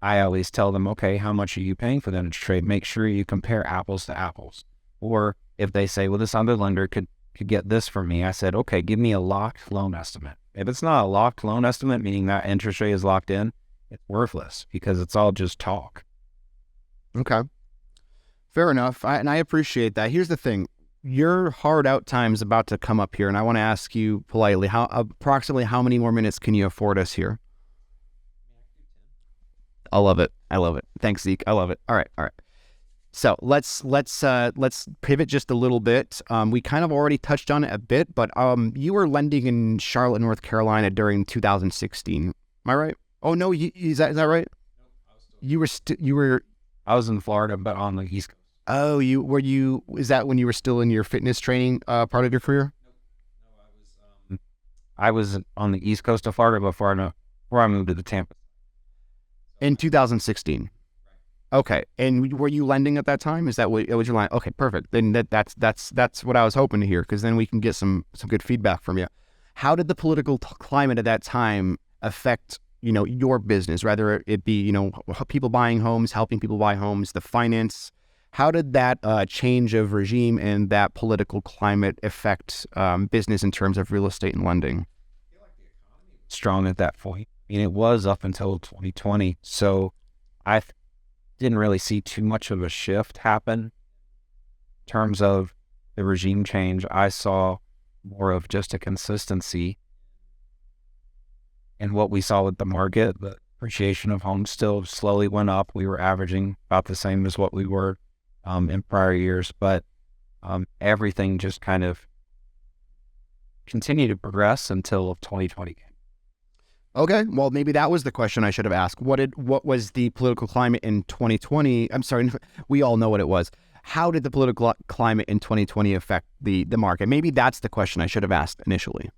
[SPEAKER 2] I always tell them, okay, how much are you paying for that interest rate? Make sure you compare apples to apples. Or if they say, well, this other lender could get this for me, I said, okay, give me a locked loan estimate. If it's not a locked loan estimate, meaning that interest rate is locked in, it's worthless because it's all just talk.
[SPEAKER 1] Okay. Fair enough. I appreciate that. Here's the thing. Your hard out time is about to come up here, and I want to ask you politely, approximately how many more minutes can you afford us here? I love it. Thanks, Zeke. I love it. All right. So let's pivot just a little bit. We kind of already touched on it a bit, but you were lending in Charlotte, North Carolina during 2016. Am I right? Oh no, is that right? No,
[SPEAKER 2] I was in Florida, but on the East Coast.
[SPEAKER 1] Oh, is that when you were still in your fitness training part of your career?
[SPEAKER 2] No, I was on the East Coast of Florida before I moved to the Tampa.
[SPEAKER 1] In 2016. Okay. And were you lending at that time? Is that what was your line? Okay, perfect. Then that's what I was hoping to hear, because then we can get some good feedback from you. How did the political climate at that time affect, your business, rather it be, people buying homes, helping people buy homes, the finance? How did that change of regime and that political climate affect business in terms of real estate and lending?
[SPEAKER 2] I feel like the economy was strong at that point. I mean, it was up until 2020. So I didn't really see too much of a shift happen in terms of the regime change. I saw more of just a consistency and what we saw with the market, the appreciation of homes still slowly went up. We were averaging about the same as what we were in prior years, but everything just kind of continued to progress until 2020.
[SPEAKER 1] Okay, well, maybe that was the question I should have asked. What was the political climate in 2020? I'm sorry, we all know what it was. How did the political climate in 2020 affect the market? Maybe that's the question I should have asked initially.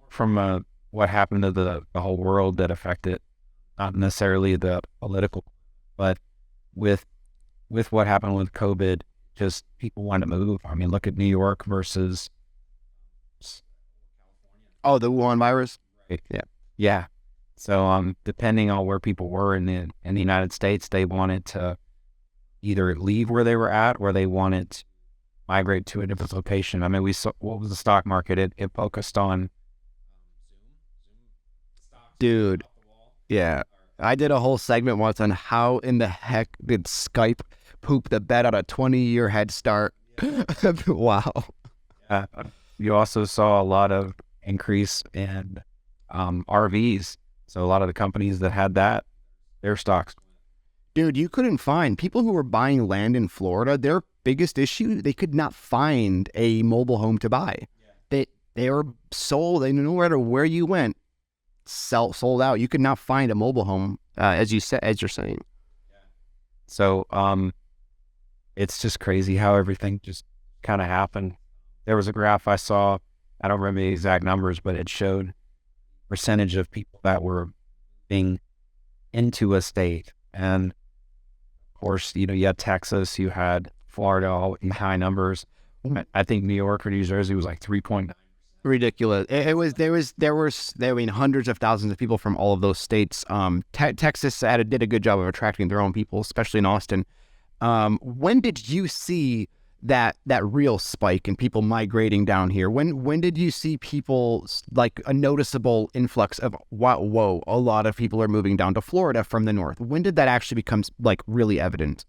[SPEAKER 2] From what happened to the whole world that affected, not necessarily the political, but with what happened with COVID, just people wanted to move. I mean, look at New York versus
[SPEAKER 1] Oh, the Wuhan virus?
[SPEAKER 2] yeah. Yeah. So depending on where people were in the United States, they wanted to either leave where they were at or they wanted to migrate to a different location. I mean, we saw what was the stock market? It focused on
[SPEAKER 1] Dude, yeah. I did a whole segment once on how in the heck did Skype poop the bed on a 20-year head start. Wow.
[SPEAKER 2] You also saw a lot of increase in RVs. So a lot of the companies that had that, their stocks.
[SPEAKER 1] Dude, you couldn't find people who were buying land in Florida. Their biggest issue, they could not find a mobile home to buy. They were sold. They no matter where you went, sold out. You could not find a mobile home, as you're saying.
[SPEAKER 2] So it's just crazy how everything just kind of happened. There was a graph I saw. I don't remember the exact numbers, but it showed percentage of people that were being into a state. And of course, you had Texas, you had Florida, all in high numbers. I think New York or New Jersey was like 3.9.
[SPEAKER 1] Ridiculous. There were hundreds of thousands of people from all of those states. Texas did a good job of attracting their own people, especially in Austin. When did you see that real spike in people migrating down here? When did you see people, like a noticeable influx of whoa, a lot of people are moving down to Florida from the north? When did that actually become like really evident?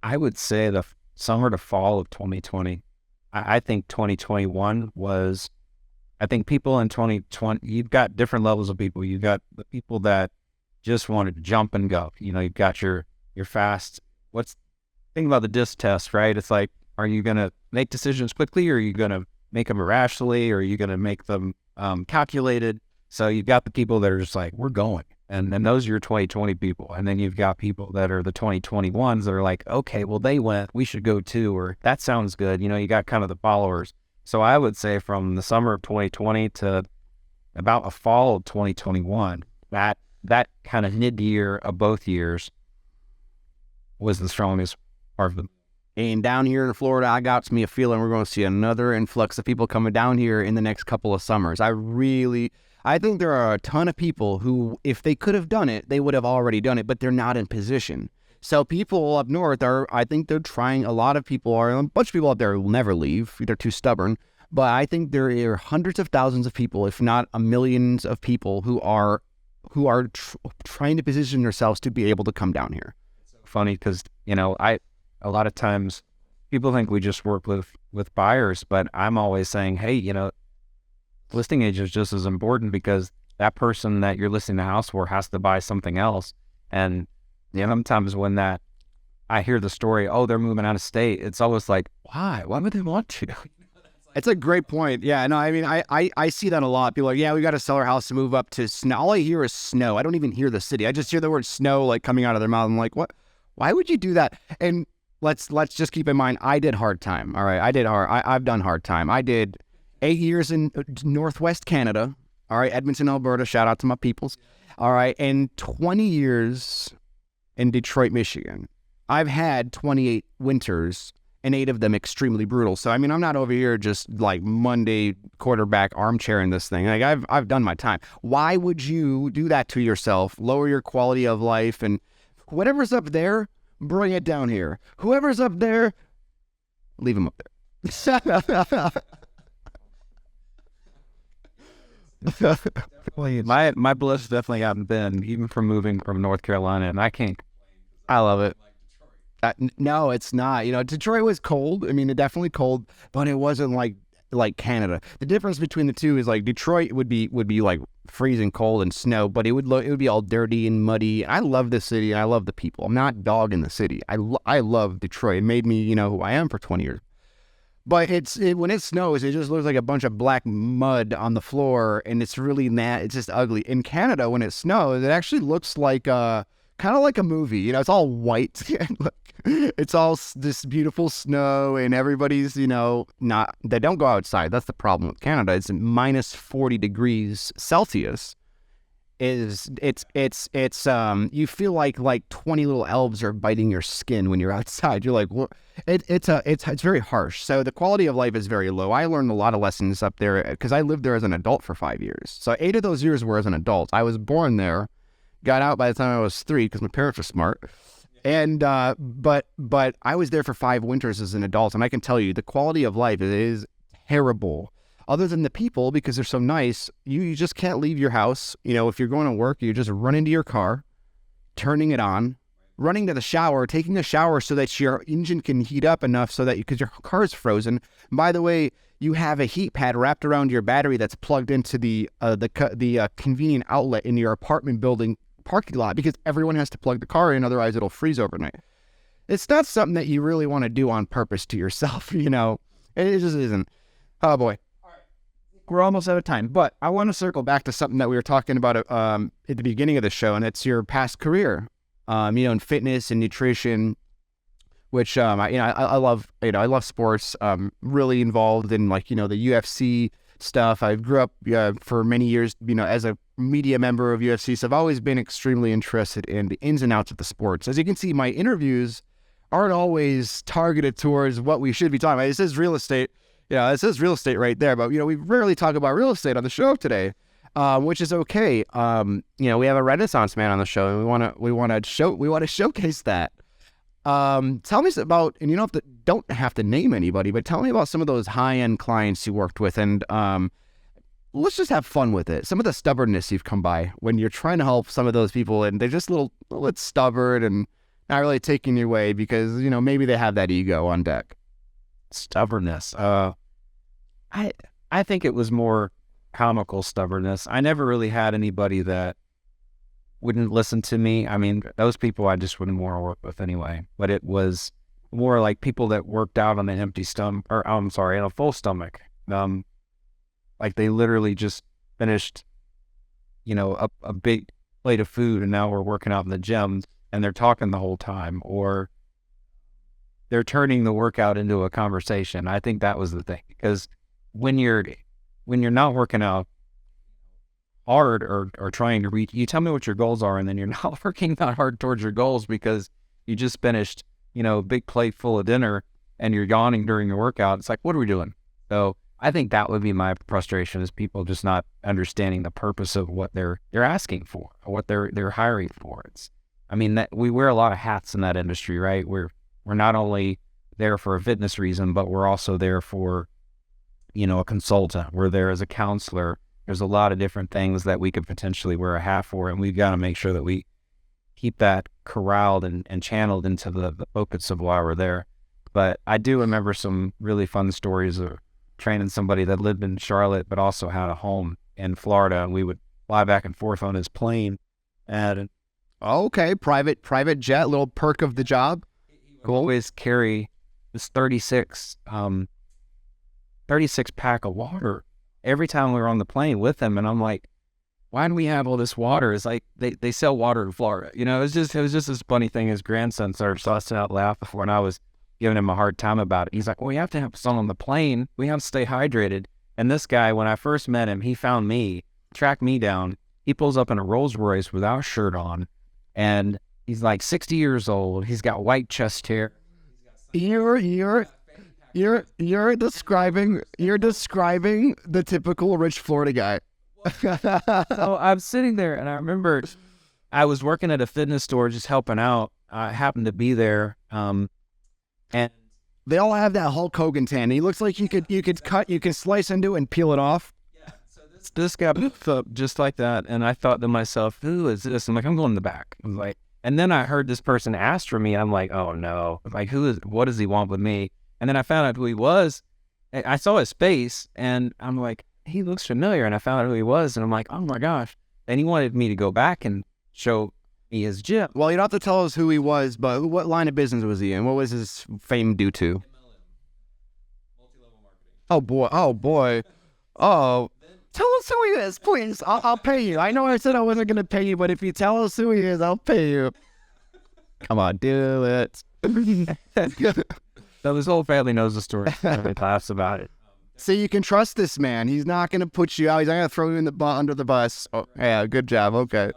[SPEAKER 2] I would say the summer to fall of 2020. I think 2021 was, I think people in 2020, you've got different levels of people. You've got the people that just wanted to jump and go. You've got your fast. Think about the disc test, right? It's like, are you going to make decisions quickly, or are you going to make them irrationally, or are you going to make them calculated? So you've got the people that are just like, we're going. And then those are your 2020 people. And then you've got people that are the 2021s that are like, okay, well, they went, we should go too, or that sounds good. You got kind of the followers. So I would say from the summer of 2020 to about a fall of 2021, that kind of mid-year of both years was the strongest part of them.
[SPEAKER 1] And down here in Florida, I got me a feeling we're going to see another influx of people coming down here in the next couple of summers. I think there are a ton of people who, if they could have done it, they would have already done it, but they're not in position. So people up north I think they're trying. A lot of people are, a bunch of people up there will never leave. They're too stubborn. But I think there are hundreds of thousands of people, if not millions of people, who are trying to position themselves to be able to come down here.
[SPEAKER 2] Funny because, a lot of times people think we just work with buyers, but I'm always saying, hey, listing agent is just as important, because that person that you're listing the house for has to buy something else. And sometimes when I hear the story, oh, they're moving out of state, it's always like, why would they want to?
[SPEAKER 1] It's a great point. Yeah, no, I mean, I see that a lot. People are like, yeah, we got to sell our house to move up to snow. All I hear is snow. I don't even hear the city. I just hear the word snow like coming out of their mouth. I'm like, what? Why would you do that? And let's just keep in mind, I did hard time. All right, I've done hard time. I did 8 years in Northwest Canada. All right, Edmonton, Alberta. Shout out to my peoples. All right, and 20 years in Detroit, Michigan. I've had 28 winters, and 8 of them extremely brutal. So I mean, I'm not over here just like Monday quarterback armchair in this thing. Like I've done my time. Why would you do that to yourself? Lower your quality of life, and whatever's up there, bring it down here. Whoever's up there, leave him up there.
[SPEAKER 2] My bliss definitely haven't been, even from moving from North Carolina, and I can't.
[SPEAKER 1] I love it. No, it's not. Detroit was cold. I mean, it definitely cold, but it wasn't like like Canada. The difference between the two is like Detroit would be like freezing cold and snow, but it would be all dirty and muddy. I love the city. And I love the people. I'm not dogging the city. I love Detroit. It made me, who I am for 20 years. But when it snows, it just looks like a bunch of black mud on the floor, and it's really it's just ugly. In Canada, when it snows, it actually looks like kind of like a movie. It's all white. It's all this beautiful snow, and everybody's, they don't go outside. That's the problem with Canada. It's minus 40 degrees Celsius. You feel like 20 little elves are biting your skin when you're outside. You're like, well, it's very harsh. So the quality of life is very low. I learned a lot of lessons up there because I lived there as an adult for 5 years. So 8 of those years were as an adult. I was born there, got out by the time I was 3 because my parents were smart. And but I was there for 5 winters as an adult, and I can tell you the quality of life is terrible. Other than the people, because they're so nice, you just can't leave your house. If you're going to work, you just run into your car, turning it on, running to the shower, taking a shower so that your engine can heat up enough so that because your car is frozen. By the way, you have a heat pad wrapped around your battery that's plugged into the convenient outlet in your apartment building parking lot because everyone has to plug the car in, otherwise it'll freeze overnight. It's not something that you really want to do on purpose to yourself, It just isn't. Oh boy. We're almost out of time, but I want to circle back to something that we were talking about at the beginning of the show, and it's your past career, in fitness and nutrition, which I love. I love sports. Really involved in the UFC stuff. I grew up for many years, as a media member of UFC, so I've always been extremely interested in the ins and outs of the sports. As you can see, my interviews aren't always targeted towards what we should be talking about. This is real estate. It says real estate right there, but we rarely talk about real estate on the show today, which is okay. We have a Renaissance man on the show, and we want to showcase that. Tell me about, and you don't have to name anybody, but tell me about some of those high-end clients you worked with, and let's just have fun with it. Some of the stubbornness you've come by when you're trying to help some of those people, and they're just a little bit stubborn and not really taking your way because maybe they have that ego on deck.
[SPEAKER 2] Stubbornness. I think it was more comical stubbornness. I never really had anybody that wouldn't listen to me. I mean, those people I just wouldn't want to work with anyway. But it was more like people that worked out on an empty stomach, or on a full stomach. Like they literally just finished, a big plate of food, and now we're working out in the gym, and they're talking the whole time, or they're turning the workout into a conversation. I think that was the thing, because when you're not working out hard or trying to reach, you tell me what your goals are, and then you're not working that hard towards your goals because you just finished, a big plate full of dinner and you're yawning during your workout. It's like, what are we doing? So I think that would be my frustration, is people just not understanding the purpose of what they're asking for, or what they're hiring for. That we wear a lot of hats in that industry, right? We're not only there for a fitness reason, but we're also there for, a consultant. We're there as a counselor. There's a lot of different things that we could potentially wear a hat for, and we've got to make sure that we keep that corralled and channeled into the focus of why we're there. But I do remember some really fun stories of training somebody that lived in Charlotte, but also had a home in Florida, and we would fly back and forth on his plane. And
[SPEAKER 1] okay, private jet, little perk of the job.
[SPEAKER 2] Cool. Always carry this 36 pack of water every time we were on the plane with him. And I'm like, why do we have all this water? It's like they sell water in Florida. It was just this funny thing. His grandson started busting out laugh before, and I was giving him a hard time about it. He's like, well, we have to have some on the plane. We have to stay hydrated. And this guy, when I first met him, he found me, tracked me down. He pulls up in a Rolls Royce without a shirt on, and he's like 60 years old. He's got white chest hair.
[SPEAKER 1] You're describing the typical rich Florida guy.
[SPEAKER 2] So I'm sitting there, and I remember I was working at a fitness store just helping out. I happened to be there, and
[SPEAKER 1] they all have that Hulk Hogan tan. He looks like you can slice into it and peel it off.
[SPEAKER 2] Yeah. So this guy popped up just like that, and I thought to myself, who is this? I'm like, I'm going in the back. I'm like, and then I heard this person ask for me. I'm like, oh no. I'm like, what does he want with me? And then I found out who he was. I saw his face, and I'm like, he looks familiar, and I found out who he was, and I'm like, oh my gosh. And he wanted me to go back and show me his gym.
[SPEAKER 1] Well, you don't have to tell us who he was, but what line of business was he in? What was his fame due to? Oh boy! Oh boy! Oh, tell us who he is, please. I'll pay you. I know I said I wasn't gonna pay you, but if you tell us who he is, I'll pay you. Come on, do it.
[SPEAKER 2] So his whole family knows the story. Everybody laughs about it.
[SPEAKER 1] So you can trust this man. He's not gonna put you out. He's not gonna throw you in the under the bus. Oh, yeah, good job. Okay.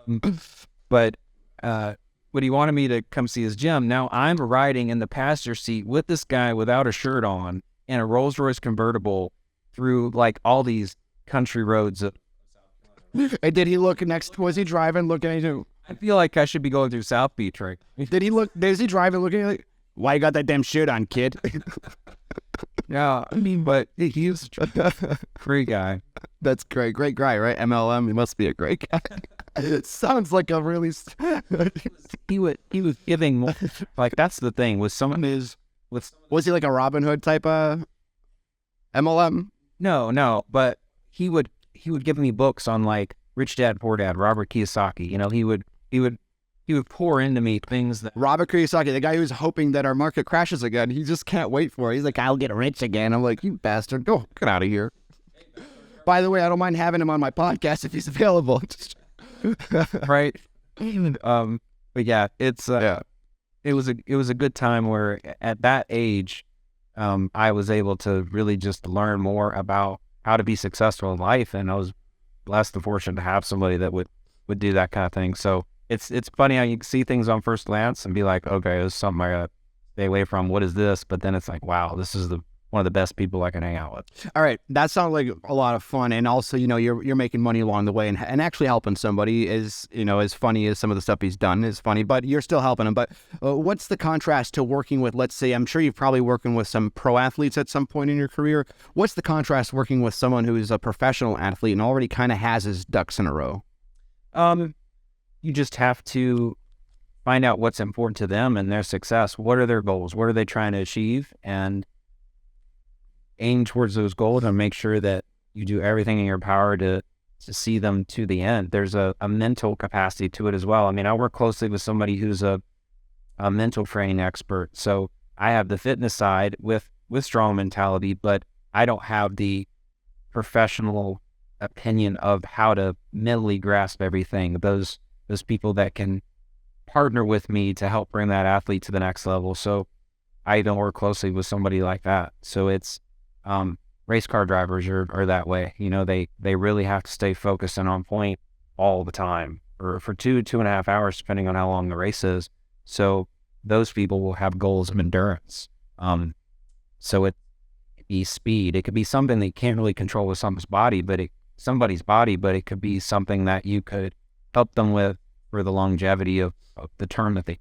[SPEAKER 2] But when he wanted me to come see his gym, now I'm riding in the passenger seat with this guy without a shirt on in a Rolls Royce convertible through like all these country roads.
[SPEAKER 1] And did he look next? Was he driving, looking at you?
[SPEAKER 2] I feel like I should be going through South Beach, right?
[SPEAKER 1] Did he look? Is he driving, looking at you like, why you got that damn shirt on, kid?
[SPEAKER 2] Yeah, I mean, but he's a great guy.
[SPEAKER 1] That's great. Great guy, right? MLM. He must be a great guy. It sounds like a really.
[SPEAKER 2] He was giving more, like that's the thing with someone is with.
[SPEAKER 1] Was he like a Robin Hood type of MLM?
[SPEAKER 2] No, but he would give me books on like Rich Dad Poor Dad, Robert Kiyosaki. You know, he would pour into me things that
[SPEAKER 1] Robert Kiyosaki, the guy who's hoping that our market crashes again. He just can't wait for it. He's like, I'll get rich again. I'm like, you bastard, go get out of here. By the way, I don't mind having him on my podcast if he's available.
[SPEAKER 2] right. But yeah, it's it was a good time where at that age, I was able to really just learn more about how to be successful in life, and I was blessed and fortunate to have somebody that would do that kind of thing. So it's funny how you can see things on first glance and be like, okay, this is something I gotta stay away from. What is this? But then it's like, wow, this is one of the best people I can hang out with.
[SPEAKER 1] All right, that sounds like a lot of fun, and also, you know, you're making money along the way, and actually helping somebody is, you know, as funny as some of the stuff he's done is funny, but you're still helping him. But what's the contrast to working with, let's say, I'm sure you're probably working with some pro athletes at some point in your career. What's the contrast working with someone who is a professional athlete and already kind of has his ducks in a row?
[SPEAKER 2] You just have to find out what's important to them and their success. What are their goals? What are they trying to achieve? And aim towards those goals and make sure that you do everything in your power to see them to the end. There's a mental capacity to it as well. I mean, I work closely with somebody who's a mental training expert. So I have the fitness side with strong mentality, but I don't have the professional opinion of how to mentally grasp everything. Those people that can partner with me to help bring that athlete to the next level. So I don't work closely with somebody like that. So it's race car drivers are that way. You know, they really have to stay focused and on point all the time for 2.5 hours, depending on how long the race is. So those people will have goals of endurance. So it could be speed. It could be something that you can't really control with somebody's body, but it could be something that you could help them with for the longevity of the term that they.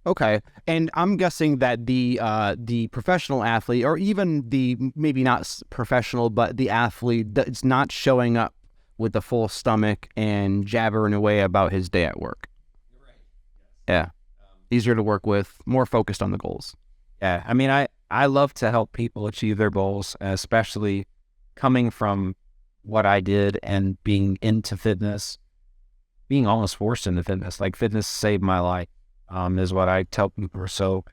[SPEAKER 1] Okay, and I'm guessing that the professional athlete, or even the maybe not professional, but the athlete that's not showing up with the full stomach and jabbering away about his day at work.
[SPEAKER 2] You're right.
[SPEAKER 1] Yeah, easier to work with, more focused on the goals.
[SPEAKER 2] Yeah, I mean, I love to help people achieve their goals, especially coming from what I did and being into fitness, being almost forced into fitness. Like fitness saved my life. Is what I tell people. So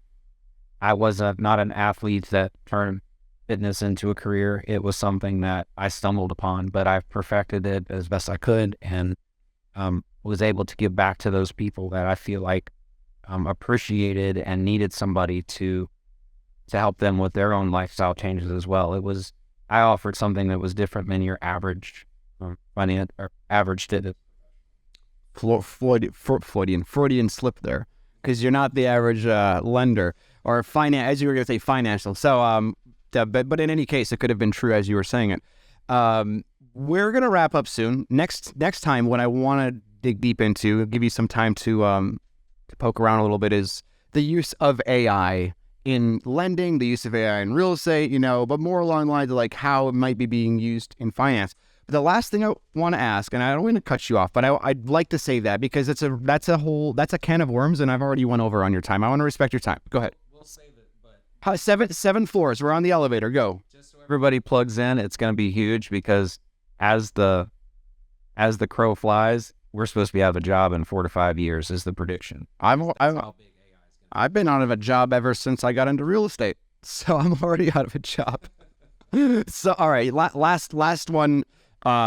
[SPEAKER 2] I was not an athlete that turned fitness into a career. It was something that I stumbled upon, but I've perfected it as best I could, and was able to give back to those people that I feel like appreciated and needed somebody to help them with their own lifestyle changes as well. I offered something that was different than your average finance or average fitness.
[SPEAKER 1] Freudian slip there, because you're not the average lender or finance, as you were going to say, financial. So, but in any case, it could have been true as you were saying it. We're going to wrap up soon. Next time, what I want to dig deep into, give you some time to poke around a little bit, is the use of AI in lending, the use of AI in real estate, you know, but more along the lines of like how it might be being used in finance. But the last thing I want to ask, and I don't want to cut you off, but I'd like to say that because that's a can of worms, and I've already went over on your time. I want to respect your time. Go ahead.
[SPEAKER 2] We'll save it, but
[SPEAKER 1] 7 floors. We're on the elevator. Go.
[SPEAKER 2] Everybody plugs in. It's going to be huge because as the crow flies, we're supposed to be out of a job in 4 to 5 years is the prediction.
[SPEAKER 1] I've been out of a job ever since I got into real estate, so I'm already out of a job. So, all right, last one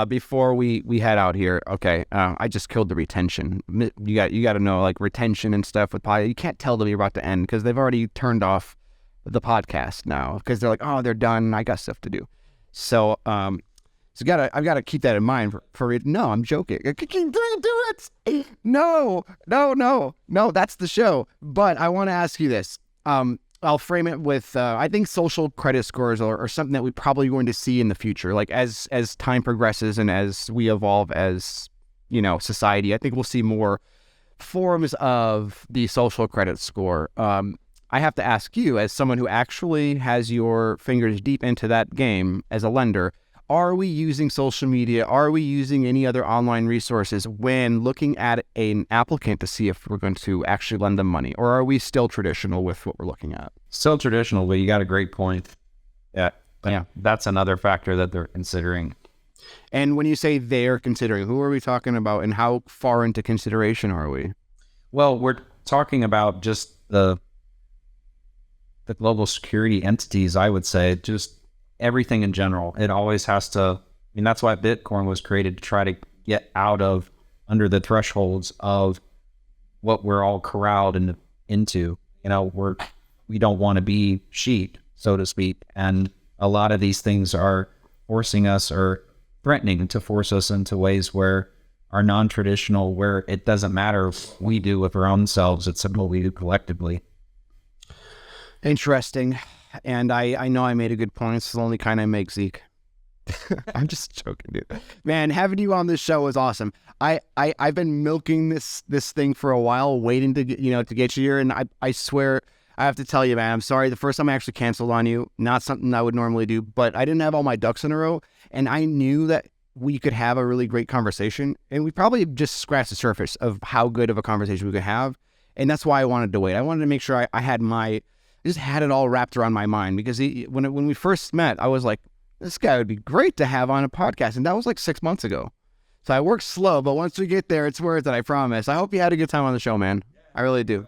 [SPEAKER 1] before we head out here. Okay, I just killed the retention. You got to know, like, retention and stuff with you can't tell them you're about to end because they've already turned off the podcast now because they're like, oh, they're done. I got stuff to do. So I've got to keep that in mind for it. No, I'm joking. Do it. No, that's the show. But I want to ask you this. I'll frame it with, I think social credit scores are something that we're probably going to see in the future. Like as time progresses and as we evolve as, society, I think we'll see more forms of the social credit score. I have to ask you, as someone who actually has your fingers deep into that game as a lender, are we using social media? Are we using any other online resources when looking at an applicant to see if we're going to actually lend them money? Or are we still traditional with what we're looking at?
[SPEAKER 2] Still traditional, but you got a great point. Yeah. That's another factor that they're considering.
[SPEAKER 1] And when you say they're considering, who are we talking about and how far into consideration are we?
[SPEAKER 2] Well, we're talking about just the global security entities, I would say, just everything in general. It always has to, that's why Bitcoin was created, to try to get out of under the thresholds of what we're all corralled into. We don't want to be sheep, so to speak. And a lot of these things are forcing us or threatening to force us into ways where are non-traditional, where it doesn't matter what we do with our own selves, it's what we do collectively.
[SPEAKER 1] Interesting. And I know I made a good point. It's the only kind I make, Zeke. I'm just joking, dude. Man, having you on this show is awesome. I've been milking this thing for a while, waiting to get you here. And I swear, I have to tell you, man, I'm sorry. The first time I actually canceled on you, not something I would normally do, but I didn't have all my ducks in a row. And I knew that we could have a really great conversation. And we probably just scratched the surface of how good of a conversation we could have. And that's why I wanted to wait. I wanted to make sure I had just had it all wrapped around my mind, because when we first met, I was like, this guy would be great to have on a podcast. And that was like 6 months ago. So I work slow, but once we get there, it's worth it. I promise. I hope you had a good time on the show, man. I really do.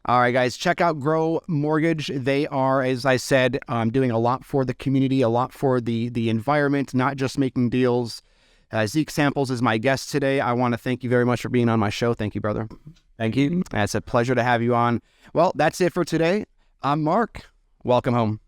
[SPEAKER 1] All right, guys, check out Grow Mortgage. They are, as I said, doing a lot for the community, a lot for the environment, not just making deals. Zeke Samples is my guest today. I want to thank you very much for being on my show. Thank you, brother.
[SPEAKER 2] Thank you.
[SPEAKER 1] It's a pleasure to have you on. Well, that's it for today. I'm Marc. Welcome home.